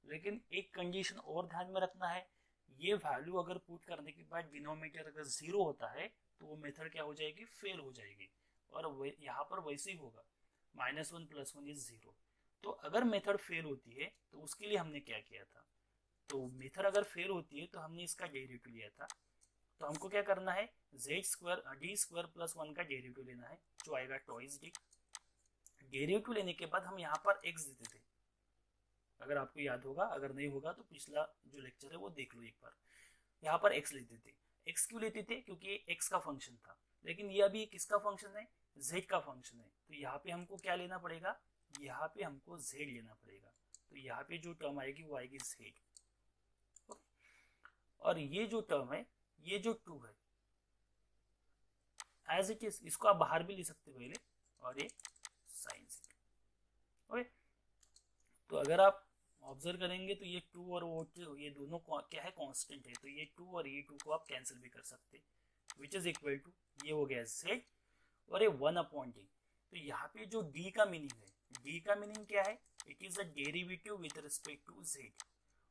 लेकिन एक कंडीशन और ध्यान में रखना है, ये वैल्यू अगर पुट करने के बाद डिनोमिनेटर अगर 0 होता है तो वो मेथड क्या हो जाएगी, फेल हो जाएगी। और यहाँ पर वैसे ही होगा, -1 + 1 इज 0। तो अगर मेथड फेल होती है तो उसके लिए हमने क्या किया था, तो मेथड अगर फेल होती है तो हमने इसका डेरिवेटिव लिया था। तो हमको क्या करना है, d² + 1 का डेरिवेटिव लेना है, जो आएगा ट्वाइस d। डेरिवेटिव लेने के बाद हम यहाँ पर x देते थे, अगर आपको याद होगा, अगर नहीं होगा तो पिछला जो लेक्चर है वो देख लो एक बार। यहाँ पर x लेते थे। x क्यों लेते थे, क्योंकि ये x का फंक्शन था, लेकिन ये अभी किसका फंक्शन है, z का फंक्शन है। तो यहाँ पे हमको क्या लेना पड़ेगा, यहाँ पे हमको z लेना पड़ेगा। तो यहाँ पे जो टर्म आएगी वो आएगी z, और ये जो टर्म है, ये जो 2 है एज इट इज, इसको आप बाहर भी ले सकते पहले, और ये साइन z। ओके, तो अगर आप ऑब्जर्व करेंगे तो ये 2 और वो 2 ये दोनों क्या है, कांस्टेंट है। तो ये 2 और ये 2 को आप कैंसिल भी कर सकते, विच इज इक्वल टू, ये हो गया z और ये 1/d। तो यहाँ पे जो d का मीनिंग है, d का मीनिंग क्या है, it is a derivative with respect to z।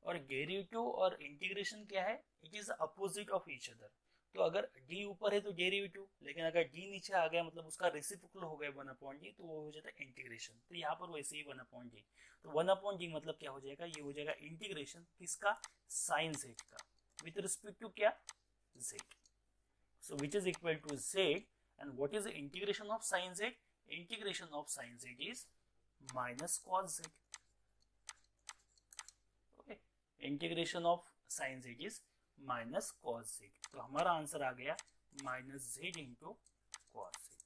और डेरिवेटिव और इंटीग्रेशन क्या है, it is opposite of each other. तो अगर d ऊपर है तो डेरिवेटिव, लेकिन अगर d नीचे आ गया मतलब उसका रेसिप्रोकल हो गया 1/d, तो वो हो जाता है इंटीग्रेशन। तो यहाँ पर वैसे ही 1/d। तो 1/d मतलब क्या हो जाएगा, ये हो जाएगा इंटीग्रेशन किसका, साइन z का, विथ रिस्पेक्ट टू क्या, z। So which is equal to z, and what is the integration of sine z, integration of sine z is minus cos z। Okay, integration of sine z is minus cos z। तो हमारा answer आ गया -z into cos z।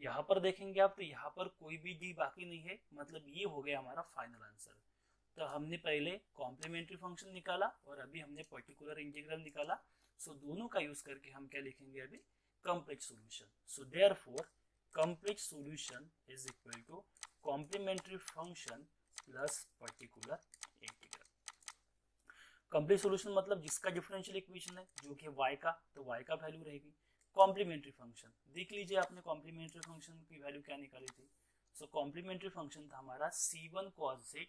यहाँ पर देखेंगे आप तो यहाँ पर कोई भी d बाकी नहीं है, मतलब ये हो गया हमारा फाइनल आंसर। तो हमने पहले कॉम्प्लीमेंट्री फंक्शन निकाला और अभी हमने पर्टिकुलर इंटीग्रल निकाला। सो दोनों का यूज करके हम क्या लिखेंगे अभी, complete solution. So therefore complete solution is equal to complementary function plus particular integral. Complete solution मतलब जिसका डिफरेंशियल इक्वेशन है जो कि y का, तो y का वैल्यू रहेगी। कॉम्प्लीमेंट्री फंक्शन देख लीजिए, आपने कॉम्प्लीमेंट्री फंक्शन की वैल्यू क्या निकाली थी। सो कॉम्प्लीमेंट्री फंक्शन था हमारा c1 cos z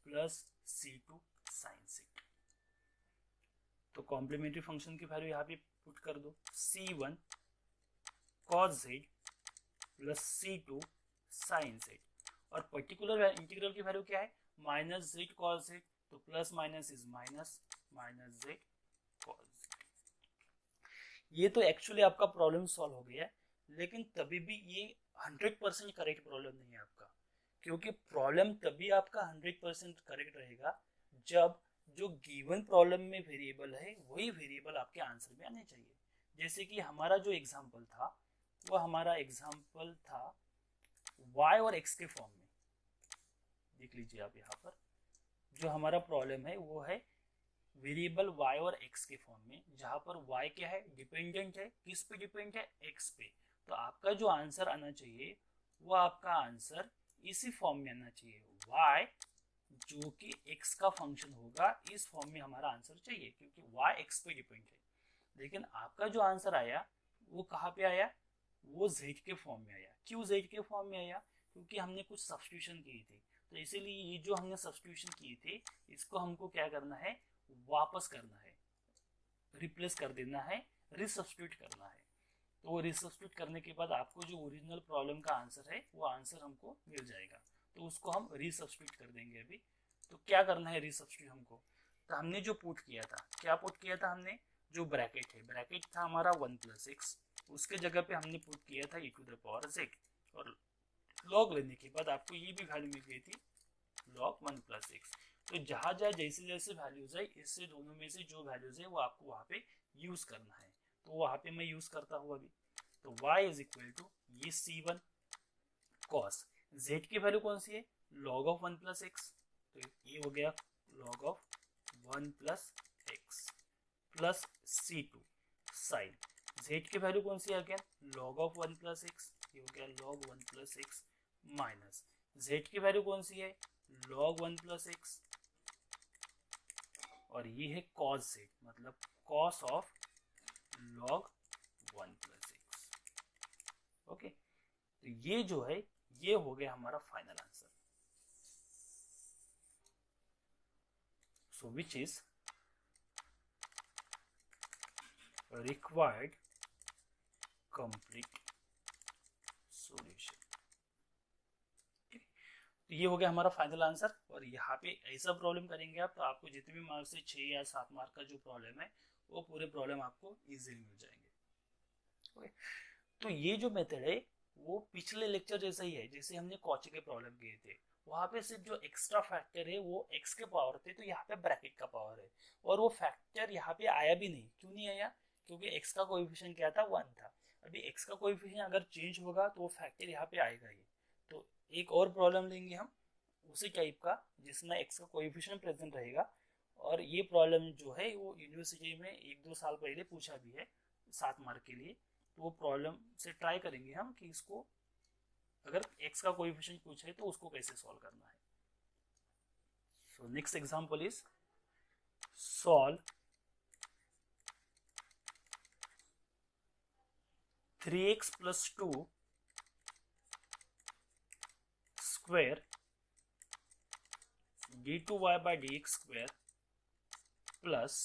plus c2 sin z। तो कॉम्प्लीमेंट्री फंक्शन की वैल्यू यहाँ पे पुट कर दो, c1 cos z plus c2 sin z। और पर्टिकुलर इंटीग्रल की वैल्यू क्या है, माइनस z cos z, तो plus minus is minus, minus z cos z। ये तो एक्चुअली आपका प्रॉब्लम सॉल्व हो गया है, लेकिन तभी भी ये 100% करेक्ट प्रॉब्लम नहीं है आपका, क्योंकि प्रॉब्लम तभी आपका 100% करेक्ट रहेगा जब जो गिवन प्रॉब्लम में वेरिएबल है वही वेरिएबल आपके आंसर में आने चाहिए। जैसे कि हमारा जो एग्जांपल था, वो हमारा एग्जांपल था y और x के फॉर्म में। देख लीजिए आप, यहाँ पर जो हमारा प्रॉब्लम है वो है वेरिएबल y और x के फॉर्म में, जहां पर y क्या है, डिपेंडेंट है, किस पे डिपेंड है, x पे। तो आपका जो आंसर आना चाहिए वो आपका आंसर इसी फॉर्म में आना चाहिए, y जो कि x का फंक्शन होगा, इस फॉर्म में हमारा आंसर चाहिए, क्योंकि y x पे डिपेंड है। लेकिन आपका जो आंसर आया वो कहाँ पे आया, वो z के फॉर्म में आया। क्यों z के फॉर्म में आया, क्योंकि हमने कुछ सब्स्टिट्यूशन किए थे। तो इसीलिए ये जो हमने सब्स्टिट्यूशन किए थे इसको हमको क्या करना है, वापस करना है, रिप्लेस कर देना है, रिसब्स्टिट्यूट करना है। तो वो रिसब्स्टिट्यूट करने के बाद आपको जो ओरिजिनल प्रॉब्लम का आंसर है वो आंसर हमको मिल जाएगा। तो उसको हम रिसब्स्टिट्यूट कर देंगे अभी। तो क्या करना है रिसब्स्टिट्यूट हमको, तो हमने जो पुट किया था, क्या पुट किया था हमने, जो ब्रैकेट है, ब्रैकेट था हमारा 1 + x, उसके जगह पे हमने पुट किया था e⁻z, और लॉग लेने के बाद आपको ये भी वैल्यू मिल गई थी log 1 + x। तो जहां जहां जैसे जैसे वैल्यूज है, इससे दोनों में से जो वैल्यूज है वो आपको वहां पे यूज करना है। तो वहां पे मैं यूज करता हूँ अभी। तो y इज इक्वल टू ये c1 cos z की वैल्यू कौन सी है, log of 1 + x। तो ये हो गया log of 1 + x plus c2 sin z की वैल्यू कौन सी है, अगेन log of 1 + x, ये हो गया log 1 + x माइनस z की वैल्यू कौन सी है, log 1 + x, और ये है cos z, मतलब cos of log 1 + x। Okay, तो ये जो है ये हो गया हमारा final answer. So which is required complete solution। तो ये हो गया हमारा फाइनल आंसर। और यहाँ पे ऐसा प्रॉब्लम करेंगे आप तो आपको जितने भी मार्क्स से 6 या 7 मार्क का जो प्रॉब्लम है वो पूरे प्रॉब्लम आपको इजीली मिल जाएंगे। ओके, तो ये जो मेथड है वो पिछले लेक्चर जैसा ही है जैसे हमने कॉची के प्रॉब्लम किए थे। वहां पे सिर्फ जो एक्स्ट्रा फैक्टर है वो x के पावर थे, तो यहाँ पे ब्रैकेट का पावर है। और वो फैक्टर यहाँ पे आया भी नहीं। क्यों नहीं आया? क्योंकि x का कोएफिशिएंट क्या था? 1 था। अभी x का कोएफिशिएंट अगर चेंज होगा तो वो फैक्टर यहाँ पे आएगा ही। तो एक और प्रॉब्लम लेंगे हम उसी टाइप का जिसमें x का कोएफिशिएंट प्रेजेंट रहेगा। और ये प्रॉब्लम जो है वो यूनिवर्सिटी में 1-2 साल पहले पूछा भी है 7 मार्क के लिए। तो वो प्रॉब्लम से ट्राई करेंगे हम कि इसको अगर x का कोएफिशिएंट पूछे तो उसको कैसे सॉल्व करना है। So next example is solve 3x plus 2 square d2y by dx square plus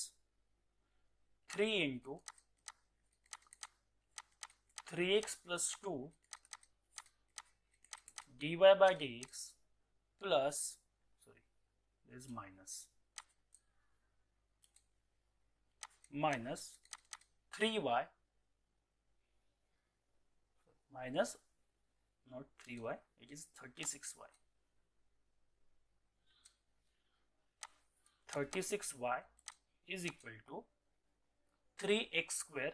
3 into 3x plus 2 dy by dx plus, sorry, there is minus 3y minus not 3y, it is 36y. 36y is equal to 3x square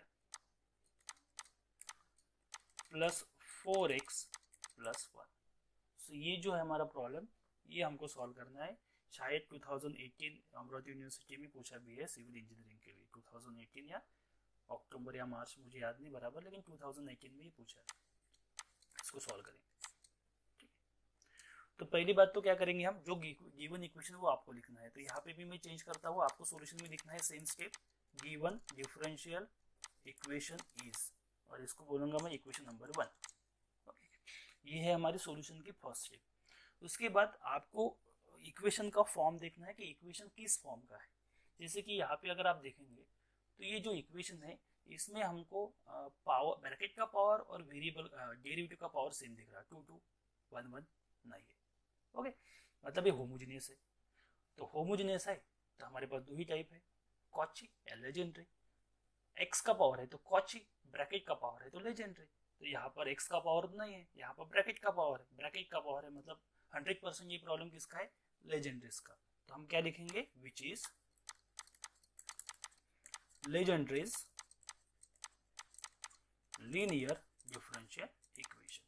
plus 4x plus 1. So ये जो है हमारा problem ये हमको solve करना है। शायद 2018 Amravati university में पूछा भी है सिविल इंजीनियरिंग के लिए। 2018 या अक्टूबर या मार्च, मुझे याद नहीं बराबर, लेकिन 2018 में ये पूछा है। इसको सॉल्व करेंगे। तो पहली बात तो क्या करेंगे हम, जो गिवन इक्वेशन वो आपको लिखना है। तो यहाँ पे भी मैं चेंज करता हूँ, आपको सॉल्यूशन में लिखना है same step. Given differential equation is, और इसको बोलूंगा मैं इक्वेशन नंबर 1। ये है हमारी सॉल्यूशन की फर्स्ट स्टेप। उसके बाद आपको इक्वेशन का फॉर्म देखना है कि इक्वेशन किस फॉर्म का है। जैसे कि यहाँ पे अगर आप देखेंगे तो ये जो इक्वेशन है इसमें हमको पावर, ब्रैकेट का पावर और वेरिएबल डेरिवेटिव का पावर सेम दिख रहा है, 2 2 1 1 नहीं है। ओके, मतलब ये होमोजेनियस है। तो होमोजेनियस है तो हमारे पास दो ही टाइप है, कॉची या लेजेंड्री। एक्स का पावर है तो कॉची, ब्रैकेट का पावर है तो लेजेंड्री। तो यहाँ पर एक्स का पावर नहीं है, यहाँ पर ब्रैकेट का पावर है। ब्रैकेट का पावर है मतलब 100% ये प्रॉब्लम किसका है? लेजेंड्रीज का। तो हम क्या लिखेंगे? Which is Legendre's linear differential equation.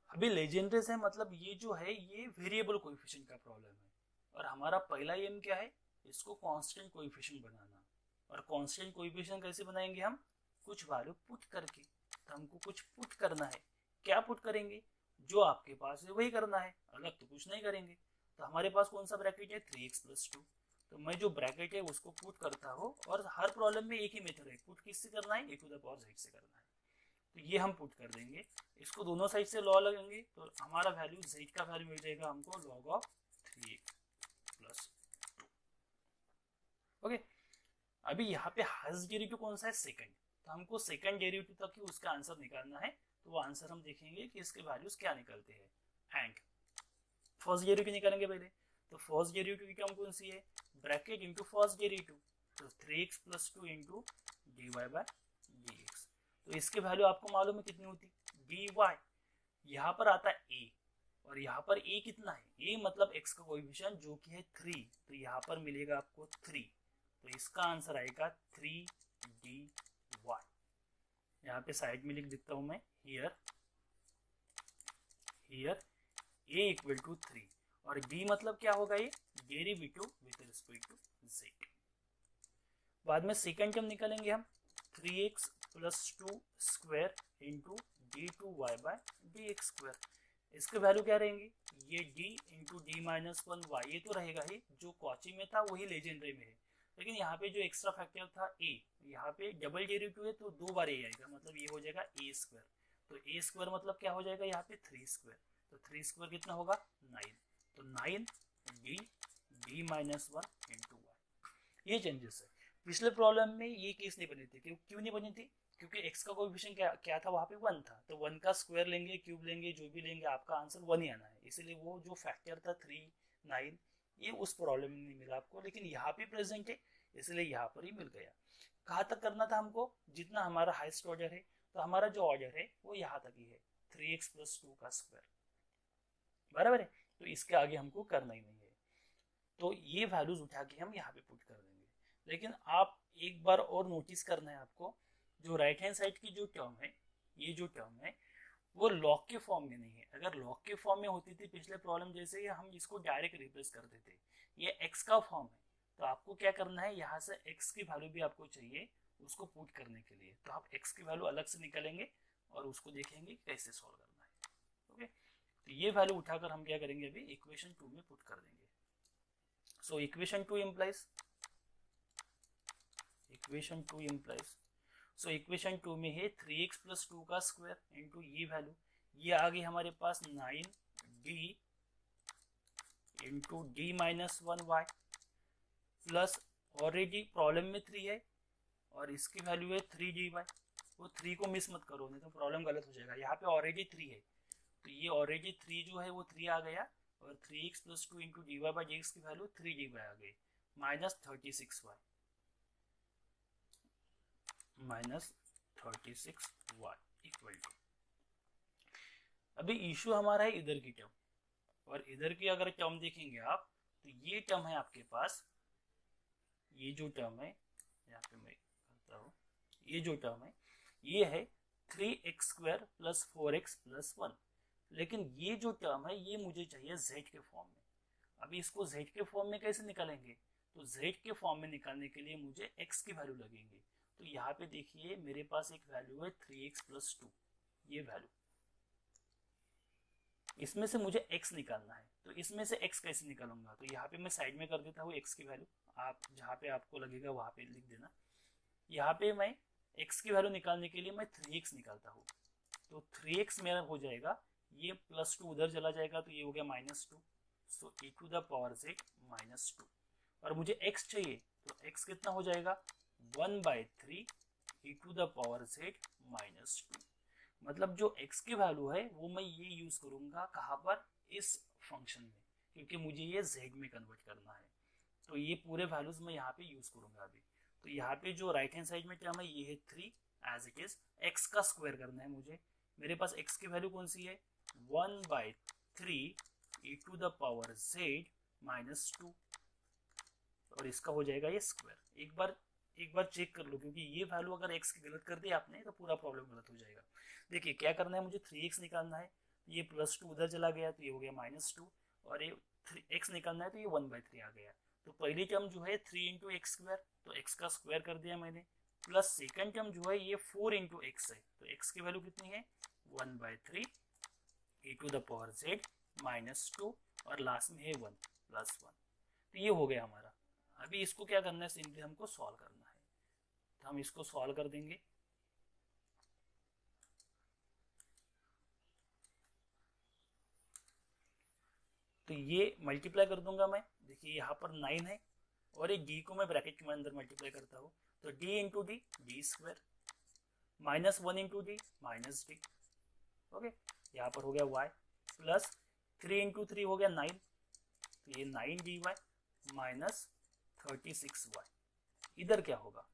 अभी लेजेंड्रीज है मतलब ये जो है ये वेरिएबल कोएफिशिएंट का प्रॉब्लम है। और हमारा पहला एम क्या है? इसको कांस्टेंट कोएफिशिएंट बनाना। और कांस्टेंट कोएफिशिएंट कैसे बनाएंगे हम? कुछ वैल्यू पुट करके। तो हमको कुछ पुट करना है। क्या पुट करेंगे? जो आपके पास है वही करना है, अलग तो कुछ नहीं करेंगे। तो हमारे पास कौन सा ब्रैकेट है? 3x plus 2। तो मैं जो ब्रैकेट है उसको पुट करता हूँ। और हर प्रॉब्लम में एक ही मेथड है, पुट किससे करना है? e to the power z से करना है। तो ये हम पुट कर देंगे। इसको दोनों साइड से लॉ लगेंगे तो हमारा वैल्यू z का वैल्यू मिल जाएगा हमको log of 3x plus 2। Okay, अभी यहाँ पे हाईएस्ट डेरिवेटिव कौन सा है? सेकंड। तो हमको सेकंड डेरिवेटिव तक ही उसका आंसर निकालना है। तो वो आंसर हम देखेंगे कि इसके वैल्यूज क्या निकलते हैं। एंड फर्स्ट डेरिवेटिव निकालेंगे पहले। तो फर्स्ट डेरिवेटिव की टर्म कौन सी है? ब्रैकेट इनटू फर्स्ट डेरिवेटिव, तो 3x plus 2 into dy by dx। तो इसके वैल्यू आपको मालूम है कितनी होती? dy। यहाँ पर आता है a और यहाँ पर a कितना है? a मतलब x का कोएफिशिएंट जो कि है 3। तो यहाँ पर मिलेगा आपको 3। तो इसका आंसर आएगा 3dy। यहाँ पे साइड में लिख देता हूं मैं, हियर a इक्वल टू 3। और d मतलब क्या होगा? ये derivative with respect to z। बाद में सेकंड टर्म निकालेंगे हम, 3x plus 2 square into d2y by dx square. इसके वैल्यू क्या रहेंगे? ये d into d minus 1y, ये तो रहेगा ही, जो कॉची में था वही लेजेंड्री में है। लेकिन यहाँ पे जो एक्स्ट्रा फैक्टर था a, यहाँ पे डबल डेरिवेटिव है तो 2 बार a आएगा, मतलब ये हो जाएगा a स्क्वायर। तो a स्क्वायर मतलब क्या हो जाएगा? यहाँ पे 3 स्क्वायर। तो 3 स्क्वायर कितना होगा? 9। तो 9 d माइनस 1 इंटू y। ये चेंजेस है। पिछले प्रॉब्लम में ये केस नहीं बनी थी। क्यों नहीं बनी थी? क्योंकि x का कोएफिशिएंट क्या था वहाँ पे 1 था, तो 1 का स्क्वायर लेंगे, क्यूब लेंगे, जो भी लेंगे आपका आंसर 1 ही आना है। इसलिए वो जो फैक्टर था 3, 9 ये उस प्रॉब्लम में नहीं मिला आपको, लेकिन यहाँ पे प्रेजेंट है इसलिए यहाँ पर ही मिल गया। कहाँ तक करना था हमको, जितना हमारा हाईएस्ट ऑर्डर है, तो हमारा जो ऑर्डर है वो यहाँ तक ही है 3x + 2 का स्क्वायर, बराबर है। तो इसके आगे हमको करना ही नहीं है, तो ये वैल्यूज उठा के हम यहाँ पे पुट कर देंगे। लेकिन आप एक बार और नोटिस करना है आपको, जो राइट हैंड साइड की जो टर्म है, ये जो टर्म है वो लॉग के फॉर्म में नहीं है। अगर लॉग के फॉर्म में होती थी पिछले प्रॉब्लम जैसे ही, हम इसको डायरेक्ट रिप्लेस कर देते। ये x का फॉर्म है, तो आपको क्या करना है, यहाँ से x की वैल्यू भी आपको चाहिए उसको पुट करने के लिए, तो आप x की वैल्यू अलग से निकालेंगे और उसको देखेंगे कैसे सॉल्व करना है। ओके, तो ये वैल्यू उठाकर हम क्या करेंगे, अभी इक्वेशन 2 में पुट कर देंगे। So equation 2 implies so equation 2 में है 3x + 2 का स्क्वायर इंटू ये वैल्यू, ये आ गई हमारे पास 9d into d - 1y plus already problem में 3 है और इसकी वैल्यू है 3dy। वो 3 को मिस मत करो नहीं तो प्रॉब्लम गलत हो जाएगा। यहाँ पे ऑलरेडी 3 है, तो ये ऑलरेडी 3 जो है वो 3 आ गया, और 3x + 2 इंटू dy/dx की वैल्यू 3dy आ गई, -36y इक्वल टू। अभी इशू हमारा है इधर की टर्म, और इधर की अगर टर्म देखेंगे आप, तो ये टर्म है आपके पास, ये जो टर्म है यहाँ पे मैं करता हूँ, ये जो टर्म है ये है 3x² + 4x + 1। लेकिन ये जो टर्म है ये मुझे चाहिए z के फॉर्म में। अभी इसको z के फॉर्म में कैसे निकालेंगे, तो z के फॉर्म में निकालने के लिए मुझे x की वैल्यू लगेंगे। तो यहाँ पे देखिए मेरे पास एक वैल्यू है 3x + 2, ये वैल्यू, इसमें से मुझे x निकालना है। तो इसमें से x कैसे निकालूंगा, तो यहाँ पे मैं साइड में कर देता हूँ x की वैल्यू, आप जहाँ पे आपको लगेगा वहाँ पे लिख देना। यहाँ पे मैं x की वैल्यू निकालने के लिए मैं 3x निकालता हूँ, तो 3x मेरा हो जाएगा, ये +2 उधर चला जाएगा तो ये हो गया -2, सो e⁻z -2। और मुझे x चाहिए, तो x कितना हो जाएगा, 1/3 e⁻z -2। मतलब जो x की वैल्यू है वो मैं ये यूज करूंगा कहाँ पर, इस फंक्शन में, क्योंकि मुझे ये z में कन्वर्ट करना है। तो ये पूरे वैल्यूज मैं यहाँ पे यूज करूंगा अभी। तो यहाँ पे जो राइट हैंड साइड में टर्म है ये है 3 एज इट इज, x का स्क्वायर करना है मुझे। मेरे पास x की वैल्यू कौन सी है, 1/3 e⁻z -2, और इसका हो जाएगा ये स्क्वायर। एक बार चेक कर लो, क्योंकि ये वैल्यू अगर x की गलत कर दी आपने तो पूरा प्रॉब्लम गलत हो जाएगा। देखिए क्या करना है, मुझे 3x निकालना है, ये +2 उधर चला गया तो ये हो गया -2, और ये x निकालना है तो ये 1/3 आ गया। तो पहली टर्म जो है 3 × x², तो x का स्क्वायर कर दिया मैंने, प्लस सेकंड टर्म जो है ये 4 × x है, तो x की वैल्यू कितनी है, 1/3 e⁻z -2, और लास्ट में है 1 + 1। तो ये हो गया हमारा। अभी इसको क्या करना है, सिंपली हमको सॉल्व करना है, तो हम इसको सॉल्व कर देंगे। तो ये मल्टीप्लाई कर दूंगा मैं, देखिए यहाँ पर 9 है और एक d को मैं ब्रैकेट के अंदर मल्टीप्लाई करता हूँ, तो d × d d² -1 × d -d। Okay, यहाँ पर हो गया y प्लस 3 × 3 हो गया 9, तो ये 9dy -36y। इधर क्या होगा,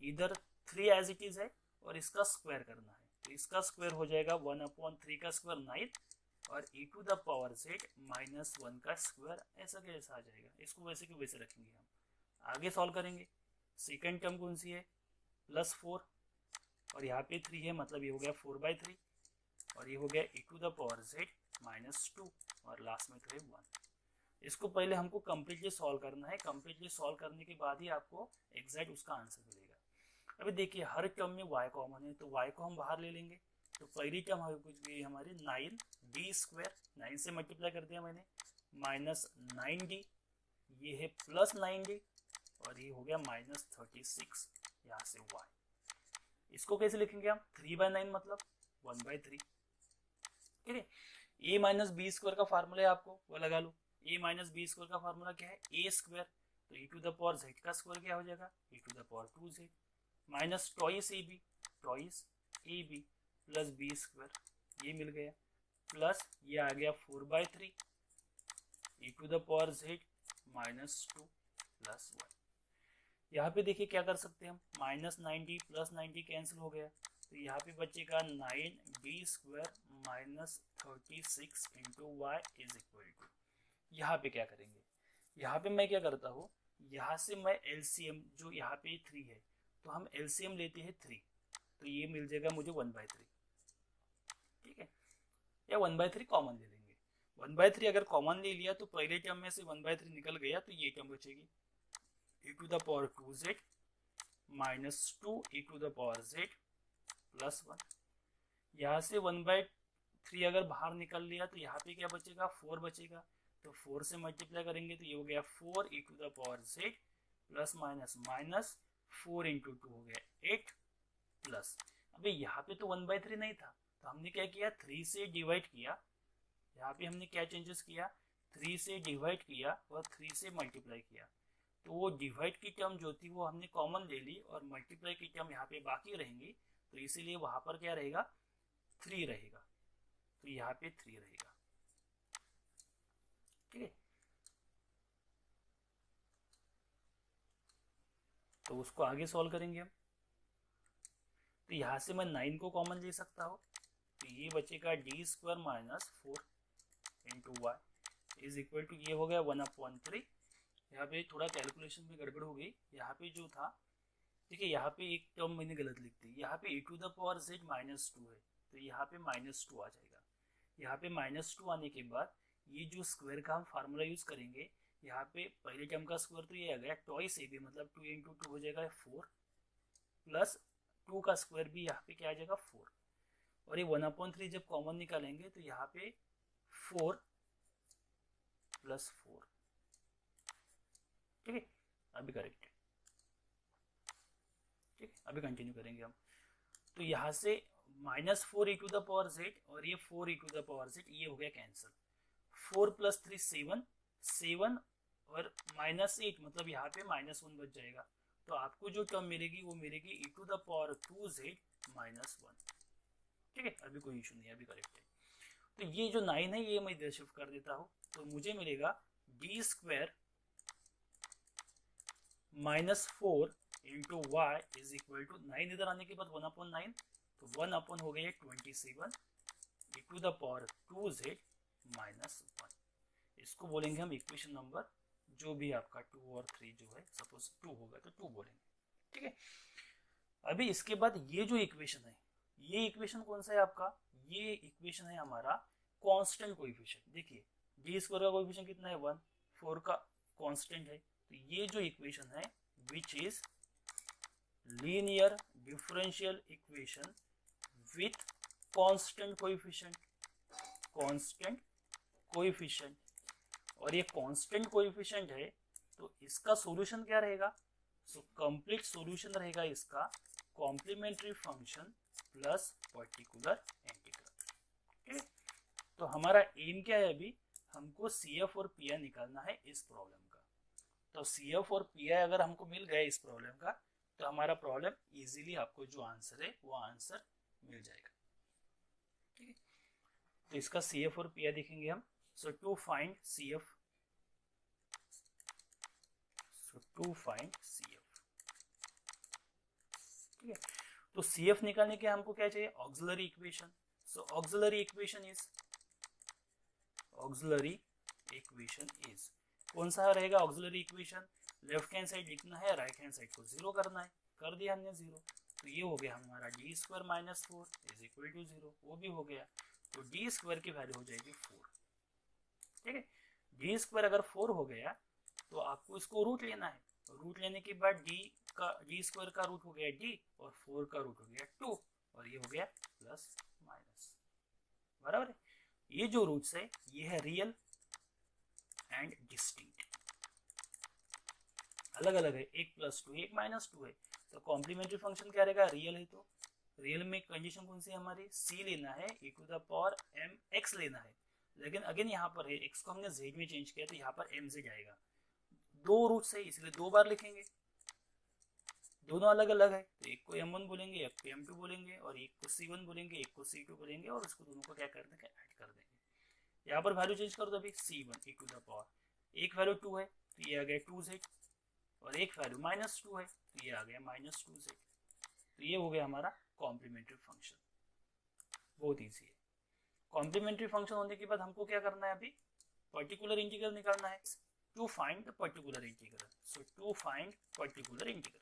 इधर 3 एज इट इज है और इसका स्क्वायर करना है, तो इसका स्क्वायर हो जाएगा 1/3 का स्क्वायर 9 और e⁻z -1 का स्क्वायर, ऐसा कैसा आ जाएगा, इसको वैसे के वैसे रखेंगे हम। आगे सॉल्व करेंगे, सेकंड टर्म कौन सी है, +4, और यहाँ पे 3 है, मतलब ये हो गया 4/3, और ये हो गया e⁻z -2, और लास्ट में तो है 1। इसको पहले हमको कंप्लीटली सॉल्व करना है, कंप्लीटली सॉल्व करने के बाद ही आपको एग्जैक्ट उसका आंसर मिलेगा। अभी देखिए हर टर्म में y कॉमन है, तो y को हम बाहर ले लेंगे। तो पहली टर्म हमारी 9d², 9 से मल्टीप्लाई कर दिया मैंने, -9d, ये है +9d, और ये हो गया -36, यहाँ से y। इसको कैसे लिखेंगे हम, 3/9 मतलब 1/3, ठीक है। a - b² का फार्मूला है, आपको वो लगा लो। a - b² का फार्मूला क्या है, a², तो e⁻z का स्क्वायर क्या हो जाएगा, e⁻2z, -2ab, twice a b plus b square, ये मिल गया, प्लस ये आ गया 4/3 e to the power z -2 plus 1। यहाँ पे देखिए क्या कर सकते हैं हम, -90 प्लस 90 कैंसिल हो गया, तो यहाँ पे बचेगा 9d² -36 into y is equal to, यहाँ पे क्या करेंगे, यहाँ पे मैं क्या करता हूँ, यहाँ से मैं एलसीएम जो यहाँ पे 3 है तो हम एलसीएम लेते हैं 3, तो ये मिल जाएगा मुझे 1/3, ठीक है, या 1/3 कॉमन ले लेंगे। 1/3 अगर कॉमन ले लिया तो पहले टर्म में से 1/3 निकल गया तो ये टर्म बचेगी e to the power 2z -2 e to the power z plus 1। यहाँ से 1/3 अगर बाहर निकल लिया तो यहाँ पे क्या बचेगा, 4 बचेगा, तो 4 से मल्टीप्लाई करेंगे तो ये हो गया 4 e to the power z plus minus 4 into 2 हो गया 8 प्लस, अबे यहाँ पे तो 1/3 नहीं था तो हमने क्या किया, 3 से डिवाइड किया, यहाँ पे हमने क्या चेंजेस किया, 3 से डिवाइड किया और 3 से मल्टीप्लाई किया, तो वो डिवाइड की टर्म जो थी वो हमने कॉमन ले ली और मल्टीप्लाई की टर्म यहाँ पे बाकी रहेंगी, तो इसीलिए वहां पर क्या रहेगा, 3 रहेगा, तो यहाँ पे 3 रहेगा, ठीक है। तो उसको आगे सॉल्व करेंगे हम, तो यहाँ से मैं 9 को कॉमन ले सकता हूँ, तो ये बचेगा d² -4 into y is equal to, ये हो गया 1/3। यहाँ पे थोड़ा कैलकुलेशन में गड़बड़ हो गई, यहाँ पे जो था, देखिए यहाँ पे एक टर्म मैंने गलत लिख दी, यहाँ पे e to the power z -2 है तो यहाँ पे -2 आ जाएगा, यहाँ पे -2 आने के बाद ये जो स्क्वायर का हम फार्मूला यूज करेंगे, यहाँ पे पहले टर्म का स्क्वायर तो ये आ गया, ट्वाइस ए बी मतलब 2 इंटू 2 हो जाएगा 4 प्लस 2 का स्क्वायर भी यहाँ पे क्या आ जाएगा 4, और ये 1/3 जब कॉमन निकालेंगे तो यहाँ पे 4 प्लस 4, ठीक है, अभी करेक्ट है, ठीक है, अभी कंटिन्यू करेंगे हम, तो यहाँ से -4 e to the power z और ये 4 e to the power z, ये हो गया कैंसिल, 4 प्लस 3 7 और -8 मतलब यहाँ पे -1 बच जाएगा, तो आपको जो टर्म मिलेगी वो मिलेगी e to the power 2z -1, ठीक है, अभी कोई इशू नहीं है, अभी करेक्ट है। तो ये जो 9 है ये मैं इधर शिफ्ट कर देता हूँ, तो मुझे मिलेगा d² -4 into y is equal to, 9 इधर आने के बाद 1/9, तो 1 हो गया 27 e to the power 2z -1, इसको बोलेंगे हम इक्वेशन नंबर, जो भी आपका 2 और 3 जो है, सपोज 2 होगा तो 2 बोलेंगे, ठीक है। अभी इसके बाद ये जो इक्वेशन है, ये इक्वेशन कौन सा है आपका, ये इक्वेशन है हमारा कांस्टेंट कोएफिशिएंट, देखिए d² का कोएफिशिएंट कितना है 1, 4 का कांस्टेंट है, तो ये जो इक्वेशन है which is linear differential equation with constant coefficient, और ये कांस्टेंट कोएफिशिएंट है तो इसका सॉल्यूशन क्या रहेगा, सो कंप्लीट सॉल्यूशन रहेगा इसका complementary function plus particular integral, ठीक है। तो हमारा एम क्या है, अभी हमको CF और PI निकालना है इस प्रॉब्लम का, तो CF और PI अगर हमको मिल गया इस प्रॉब्लम का तो हमारा प्रॉब्लम इजीली आपको जो आंसर है वो आंसर मिल जाएगा, ठीक है। तो इसका CF और PI देखेंगे हम, सो टू फाइंड CF, ठीक है। तो CF निकालने के हमको क्या चाहिए, auxiliary equation, so auxiliary equation is कौन सा रहेगा auxiliary equation, left hand side लिखना है, राइट हैंड साइड को 0 करना है, कर दिया हमने 0, तो ये हो गया हमारा d² -4 इज इक्वल टू 0, वो भी हो गया, तो d² की वैल्यू हो जाएगी 4, ठीक है। d² अगर 4 हो गया तो आपको इसको रूट लेना है, रूट लेने के बाद d² का रूट हो गया d और 4 का रूट हो गया 2 और ये हो गया प्लस माइनस, बराबर है। ये जो रूट्स है ये है रियल एंड डिस्टिंक्ट, अलग अलग है, एक +2 एक -2 है, तो कॉम्प्लीमेंट्री फंक्शन क्या रहेगा, रियल है तो रियल में कंडीशन कौन सी है हमारी, c लेना है, e to the power mx लेना है, लेकिन अगेन यहाँ पर है x को हमने z में चेंज किया तो यहाँ पर mz आएगा, दो रूट्स है इसलिए 2 बार लिखेंगे, दोनों अलग अलग है, तो एक को m1 बोलेंगे, एक को m2 बोलेंगे, और एक को c1 बोलेंगे, एक को c2 बोलेंगे, और उसको दोनों को क्या कर देंगे, ऐड कर देंगे। यहाँ पर वैल्यू चेंज कर दो अभी, c1 e to the power, एक वैल्यू 2 है तो ये आ गया 2z, और एक वैल्यू -2 है तो ये आ गया -2z। तो ये हो गया हमारा कॉम्प्लीमेंट्री फंक्शन। बहुत ईजी है। कॉम्प्लीमेंट्री फंक्शन होने के बाद हमको क्या करना है, अभी पर्टिकुलर इंटीग्रल निकालना है, to find the particular integral. So to find particular integral,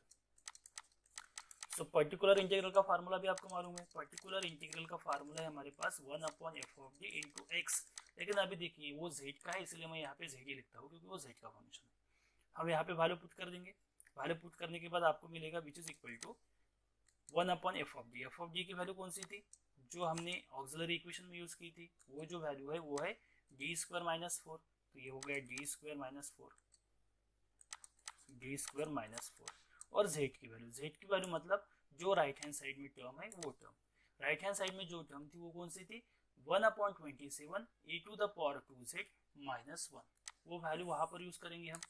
so particular integral का फार्मूला भी आपको मालूम है। पर्टिकुलर इंटीग्रल का फार्मूला है हमारे पास 1/f(d) इंटू एक्स। लेकिन अभी देखिए वो z का है, इसलिए मैं यहाँ पे z ही लिखता हूँ क्योंकि वो z का फंक्शन है। हम यहाँ पे वैल्यू पुट कर देंगे, वैल्यू पुट करने के बाद आपको मिलेगा विच is equal to 1/f(d). f(d) की वैल्यू कौन सी थी, जो हमने ऑक्सिलरी इक्वेशन में यूज की थी, वो जो वैल्यू है वो है d² - 4। तो ये हो गया d² - 4, d² - 4। और z की वैल्यू मतलब जो राइट हैंड साइड में टर्म है वो टर्म, राइट हैंड साइड में जो टर्म थी वो कौन सी थी, 1/27 e to the power 2z - 1। वो वैल्यू वहां पर यूज करेंगे हम,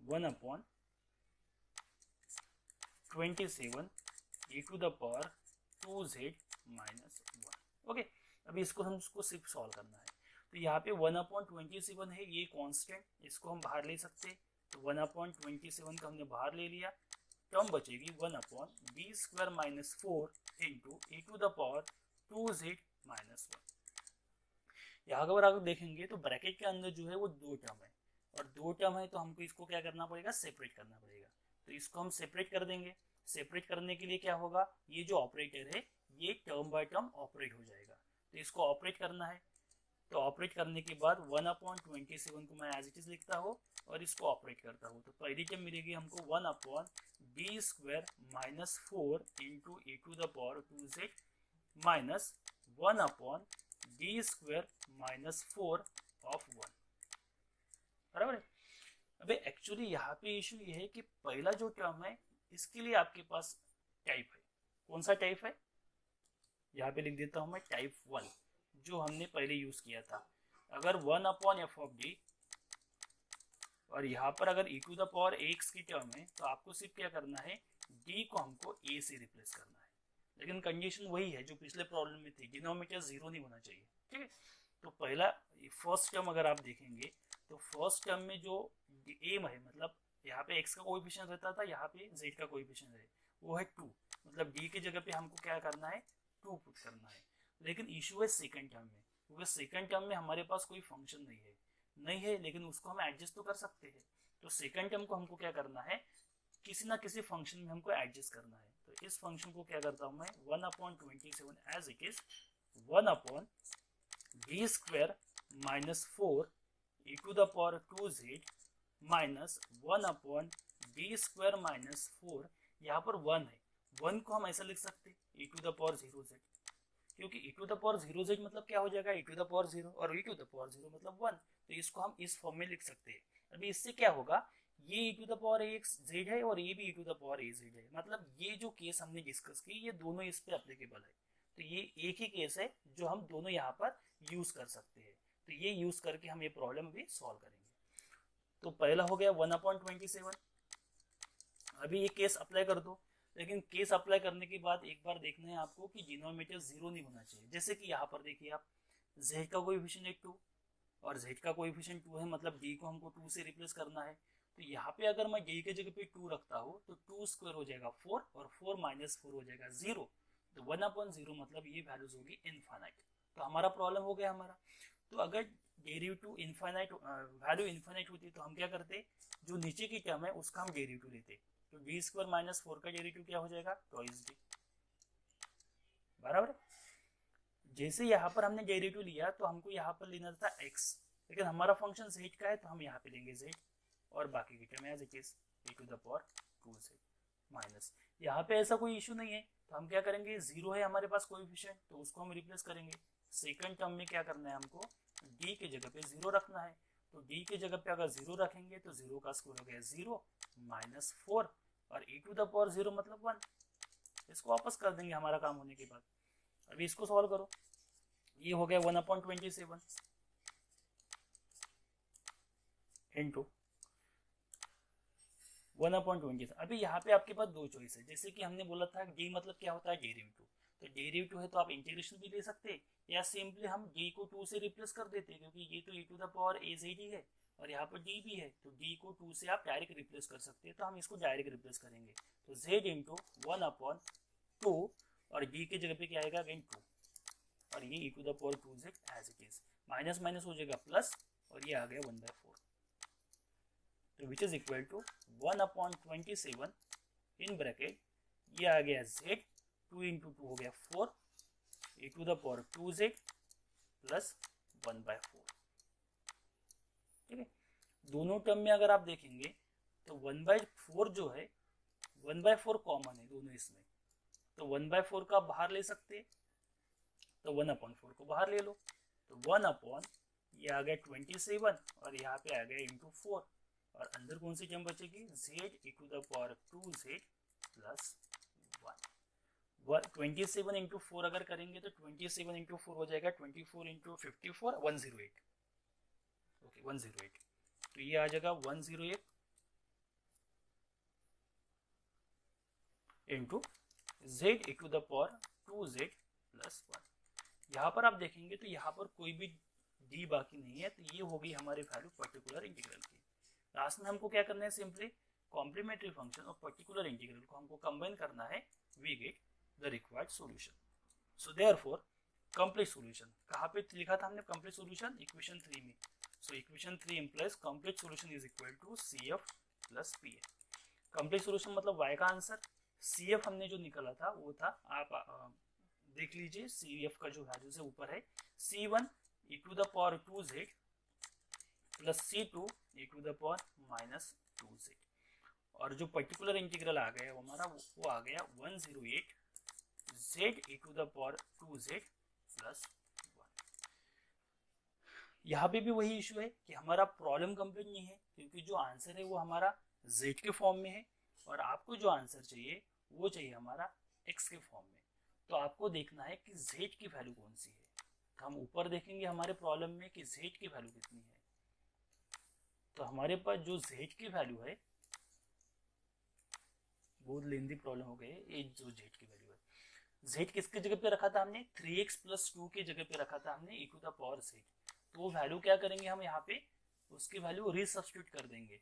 1/27 e to the power 2z - 1। Okay, अभी इसको हमको सिर्फ सॉल्व करना है। तो यहाँ पे 1/27 है, ये कांस्टेंट, इसको हम बाहर ले सकते हैं। तो 1/27 का हमने बाहर ले लिया, टर्म बचेगी 1/b² - 4 into e to the power 2z - 1। यहाँ अगर आप देखेंगे तो ब्रैकेट के अंदर जो है वो दो टर्म है, और दो टर्म है तो हमको इसको क्या करना पड़ेगा, सेपरेट करना पड़ेगा। तो इसको हम सेपरेट कर देंगे। सेपरेट करने के लिए क्या होगा, ये जो ऑपरेटर है ये टर्म बाय टर्म ऑपरेट हो जाएगा। तो इसको ऑपरेट करना है, तो ऑपरेट करने के बाद 1/27 को मैं एज इट इज लिखता हूँ और इसको ऑपरेट करता हूँ। तो पहली टर्म मिलेगी हमको 1/b² - 4 into e to the power 2z minus 1/d² - 4 of 1। बराबर है। अबे एक्चुअली यहाँ पे इशू ये है कि पहला जो टर्म है इसके लिए आपके पास टाइप है, कौन सा टाइप है, यहाँ पे लिख देता हूँ मैं टाइप 1, जो हमने पहले यूज किया था। अगर 1/f(d) और यहाँ पर अगर e to the power ax की टर्म है तो आपको सिर्फ क्या करना है, d को हमको a से रिप्लेस करना है। लेकिन कंडीशन वही है जो पिछले प्रॉब्लम में थी, डिनोमिनेटर 0 नहीं होना चाहिए। ठीक है, तो पहला फर्स्ट टर्म अगर आप देखेंगे तो फर्स्ट टर्म में जो एम है, मतलब यहाँ पे x का कोएफिशिएंट रहता था, यहाँ पे z का कोएफिशिएंट है वो है 2, मतलब d की जगह पे हमको क्या करना है, 2 पुट करना है। लेकिन इशू है सेकंड टर्म में, क्योंकि सेकंड टर्म में हमारे पास कोई फंक्शन नहीं है, लेकिन उसको हम एडजस्ट तो कर सकते हैं। तो सेकंड टर्म को हमको क्या करना है, किसी ना किसी फंक्शन में हमको एडजस्ट करना है। तो इस फंक्शन को क्या करता हूँ मैं, 1/27 as it is 1/d² - 4 e to the power 2z minus 1/d² - 4। यहाँ पर 1 है, 1 को हम ऐसा लिख सकते e to the power 0z, क्योंकि e to the power 0z मतलब क्या हो जाएगा, e टू द पावर 0, और e टू द पावर 0 मतलब 1। तो इसको हम इस फॉर्म में लिख सकते हैं। अभी इससे क्या होगा, ये e to the power z है और ये भी e to the power az है, मतलब ये जो केस हमने डिस्कस की ये दोनों इस पे एप्लीकेबल है। तो ये एक ही केस है जो हम दोनों यहाँ पर यूज कर सकते हैं। तो ये यूज करके हम ये प्रॉब्लम भी सॉल्व करेंगे। तो पहला हो गया 1/27। अभी ये केस अप्लाई कर दो, लेकिन केस अप्लाई करने के बाद एक बार देखना है आपको कि डिनोमिनेटर 0 नहीं होना चाहिए। जैसे कि यहाँ पर देखिए आप, z का कोएफिशिएंट है 2 और z का कोएफिशिएंट 2 है, मतलब d को हमको 2 से रिप्लेस करना है। तो यहाँ पे अगर मैं d के जगह पे 2 रखता हूँ तो 2² हो जाएगा 4 और 4 - 4 हो जाएगा 0। तो 1/0 मतलब ये वैल्यूज होगी इनफाइनाइट। तो हमारा प्रॉब्लम हो गया हमारा। तो अगर डेरिवेटिव इनफाइनाइट वैल्यू इनफाइनाइट होती तो हम क्या करते, जो नीचे की टर्म है उसका हम डेरिवेटिव लेते। तो d² - 4 का डेरिवेटिव क्या हो जाएगा, ट्वाइस d। बराबर। जैसे यहाँ पर हमने डेरिवेटिव लिया तो हमको यहाँ पर लेना था x, लेकिन हमारा फंक्शन z का है तो हम यहाँ पे लेंगे z, और बाकी की term as it is e to the power 2z minus. यहाँ पे ऐसा कोई इशू नहीं है तो हम क्या करेंगे, 0 है हमारे पास कोएफिशिएंट तो उसको हम रिप्लेस करेंगे। सेकंड टर्म में क्या करना है, हमको d की जगह पे 0 रखना है। तो d की जगह पे अगर 0 रखेंगे तो 0 का स्क्वायर हो गया 0 माइनस 4 और e टू द पावर 0 मतलब 1। इसको वापस कर देंगे हमारा काम होने के बाद। अभी इसको सॉल्व करो, ये हो गया 1/27 इंटू 1/20। अभी यहाँ पे आपके पास दो चॉइस है, जैसे कि हमने बोला था डी मतलब क्या होता है डेरिवेटिव, तो डेरिवेटिव है तो आप इंटीग्रेशन भी ले सकते हैं, या सिंपली हम डी को 2 से रिप्लेस कर देते हैं, क्योंकि ये तो e to the power a z ही है और यहाँ पर d भी है, तो d को 2 से आप डायरेक्ट रिप्लेस कर सकते हैं, तो हम इसको डायरेक्ट रिप्लेस करेंगे, तो z इंटू 1/2 और d की जगह पे क्या आएगा अगेन 2 और ये e to the power 2z as it is, minus minus हो जाएगा प्लस और ये आ गया 1/4, तो which is equal to 1/27 in bracket, ये आ गया z, 2 इंटू 2 हो गया 4 e to the power 2z plus 1/4। ठीक है, दोनों टर्म में अगर आप देखेंगे तो 1/4 जो है 1/4 कॉमन है दोनों इसमें, तो 1/4 का बाहर ले सकते हैं, तो 1/4 को बाहर ले लो, तो 1 ये आ गया 27 और यहाँ पे आ गया इंटू 4 और अंदर कौन सी टर्म बचेगी z e to the power 2z plus 1। 27 into 4 अगर करेंगे तो 27 इंटू 4 हो जाएगा 24 इंटू 54 108, ओके 108, तो ये आ जाएगा 108 into z e to the power 2z plus 1। यहाँ पर आप देखेंगे तो यहाँ पर कोई भी d बाकी नहीं है, तो ये हो गई हमारी वैल्यू पर्टिकुलर इंटीग्रल की। लास्ट में हमको क्या करना है, सिंपली कॉम्प्लीमेंट्री फंक्शन और पर्टिकुलर इंटीग्रल को हमको कंबाइन करना है, we get the required solution. So therefore complete solution कहाँ पे लिखा था हमने, कंप्लीट सॉल्यूशन इक्वेशन 3 में, so equation 3 implies complete solution is equal to CF plus PA। Complete solution मतलब y का आंसर, CF हमने जो निकाला था वो था, आप देख लीजिए CF का जो वैल्यू से ऊपर है C1 e to the power 2z plus C2 e to the power minus 2z, और जो पर्टिकुलर इंटीग्रल आ गया वो हमारा वो आ गया 108 z e to the power 2z plus 1। यहाँ पे भी वही इशू है कि हमारा प्रॉब्लम कंप्लीट नहीं है, क्योंकि जो आंसर है वो हमारा z के फॉर्म में है और आपको जो आंसर चाहिए वो चाहिए हमारा x के फॉर्म में, तो आपको देखना है कि z की वैल्यू कौन सी है, तो हम ऊपर देखेंगे हमारे प्रॉब्लम में कि z की वैल्यू कितनी है, तो हमारे पास जो z की वैल्यू है, बहुत लेंदी प्रॉब्लम हो गई है, ये जो z की वैल्यू है, z किसकी जगह पे रखा था हमने 3x प्लस 2 की जगह पे रखा था हमने e to the power z, तो वो वैल्यू क्या करेंगे हम यहाँ पे उसकी वैल्यू रीसब्स्टिट्यूट कर देंगे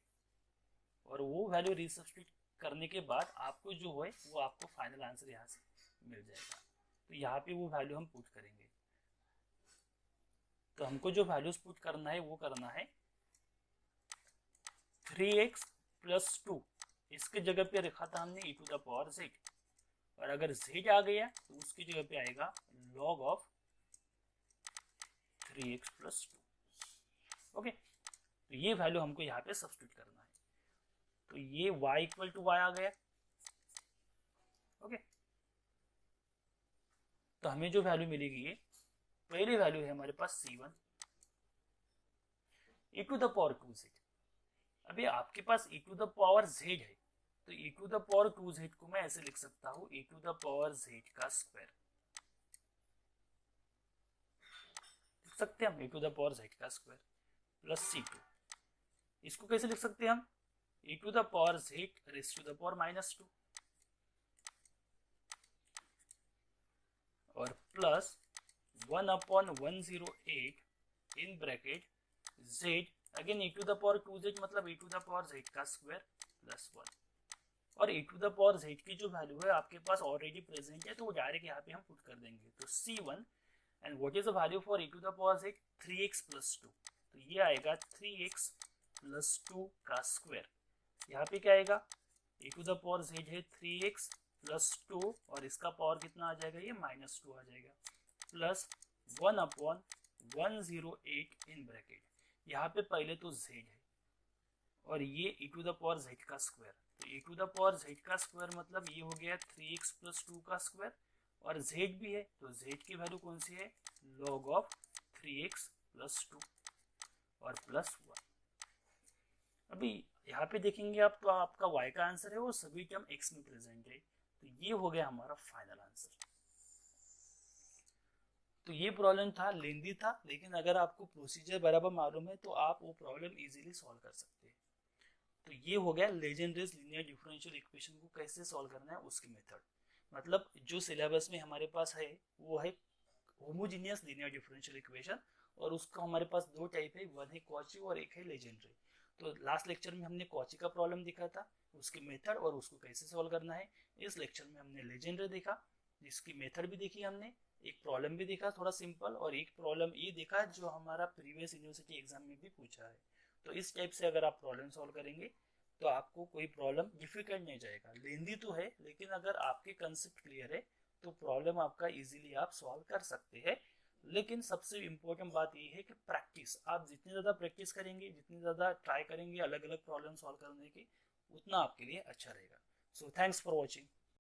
और वो वैल्यू रीसब्स्टिट्यूट करने के बाद आपको जो है वो आपको फाइनल आंसर यहाँ से मिल जाएगा, तो यहाँ पे वो वैल्यू हम पुट करेंगे, तो हमको जो वैल्यूज पुट करना है वो करना है 3x प्लस 2, इसके जगह पे रखा था हमने e to the power z, और अगर z आ गया तो उसकी जगह पे आएगा log of 3x plus 2। Okay, तो ये वैल्यू हमको यहाँ पे सब्स्टिट्यूट करना है, तो ये y इक्वल टू y आ गया। ओके, तो हमें जो वैल्यू मिलेगी, ये पहली वैल्यू है हमारे पास C1 e to the power 2z। अभी आपके पास e to the power z है, तो e to the power 2z को मैं ऐसे लिख सकता हूँ e to the power z का स्क्वायर, लिख सकते हैं हम e to the power z का स्क्वायर प्लस C2। इसको कैसे लिख सकते हैं हम, e to the power z raise to the power minus 2 और plus 1/108 in bracket z again e to the power 2z मतलब e to the power z का स्क्वायर प्लस 1, और e to the power z की जो value है आपके पास already present है, तो वो डायरेक्ट यहाँ पे हम पुट कर देंगे, तो C1 and what is the value for e to the power z 3x plus 2, तो ये आएगा 3x प्लस 2 का स्क्वायर, यहाँ पे क्या आएगा e to the power z है 3x प्लस 2 और इसका पावर कितना आ जाएगा, ये माइनस 2 आ जाएगा, प्लस 1/108 इन ब्रैकेट, यहाँ पे पहले तो z है और ये e to the power z का स्क्वायर, तो e to the power z का स्क्वायर मतलब ये हो गया 3x प्लस 2 का स्क्वायर और z भी है, तो z की वैल्यू कौन सी है log ऑफ 3x प्लस 2 और प्लस 1। अभी यहाँ पे देखेंगे आप तो आपका y का आंसर है वो सभी टर्म x में प्रेजेंट है, तो ये हो गया हमारा फाइनल आंसर। तो ये प्रॉब्लम था, लेंदी था, लेकिन अगर आपको प्रोसीजर बराबर मालूम है तो आप वो प्रॉब्लम इजीली सॉल्व कर सकते हैं। तो ये हो गया लेजेंड्रीज लीनियर डिफरेंशियल इक्वेशन को कैसे सॉल्व करना है उसकी मेथड। मतलब जो सिलेबस में हमारे पास है वो है होमोजीनियस लीनियर डिफरेंशियल इक्वेशन, और उसका हमारे पास दो टाइप है, वन है कॉची और एक है लेजेंड्री। तो लास्ट लेक्चर में हमने कॉची का प्रॉब्लम देखा था, उसकी मेथड और उसको कैसे सॉल्व करना है। इस लेक्चर में हमने लेजेंड्री देखा, जिसकी मेथड भी देखी हमने, एक प्रॉब्लम भी देखा थोड़ा सिंपल, और एक प्रॉब्लम ये देखा जो हमारा प्रीवियस यूनिवर्सिटी एग्जाम में भी पूछा है। तो इस टाइप से अगर आप प्रॉब्लम सॉल्व करेंगे तो आपको कोई प्रॉब्लम डिफिकल्ट नहीं जाएगा। लेंदी तो है लेकिन अगर आपके कंसेप्ट क्लियर है तो प्रॉब्लम आपका इजीली आप सॉल्व कर सकते हैं। लेकिन सबसे इम्पोर्टेंट बात यह है कि प्रैक्टिस, आप जितनी ज़्यादा प्रैक्टिस करेंगे, जितनी ज़्यादा ट्राई करेंगे अलग अलग प्रॉब्लम सॉल्व करने की, उतना आपके लिए अच्छा रहेगा। So thanks for watching.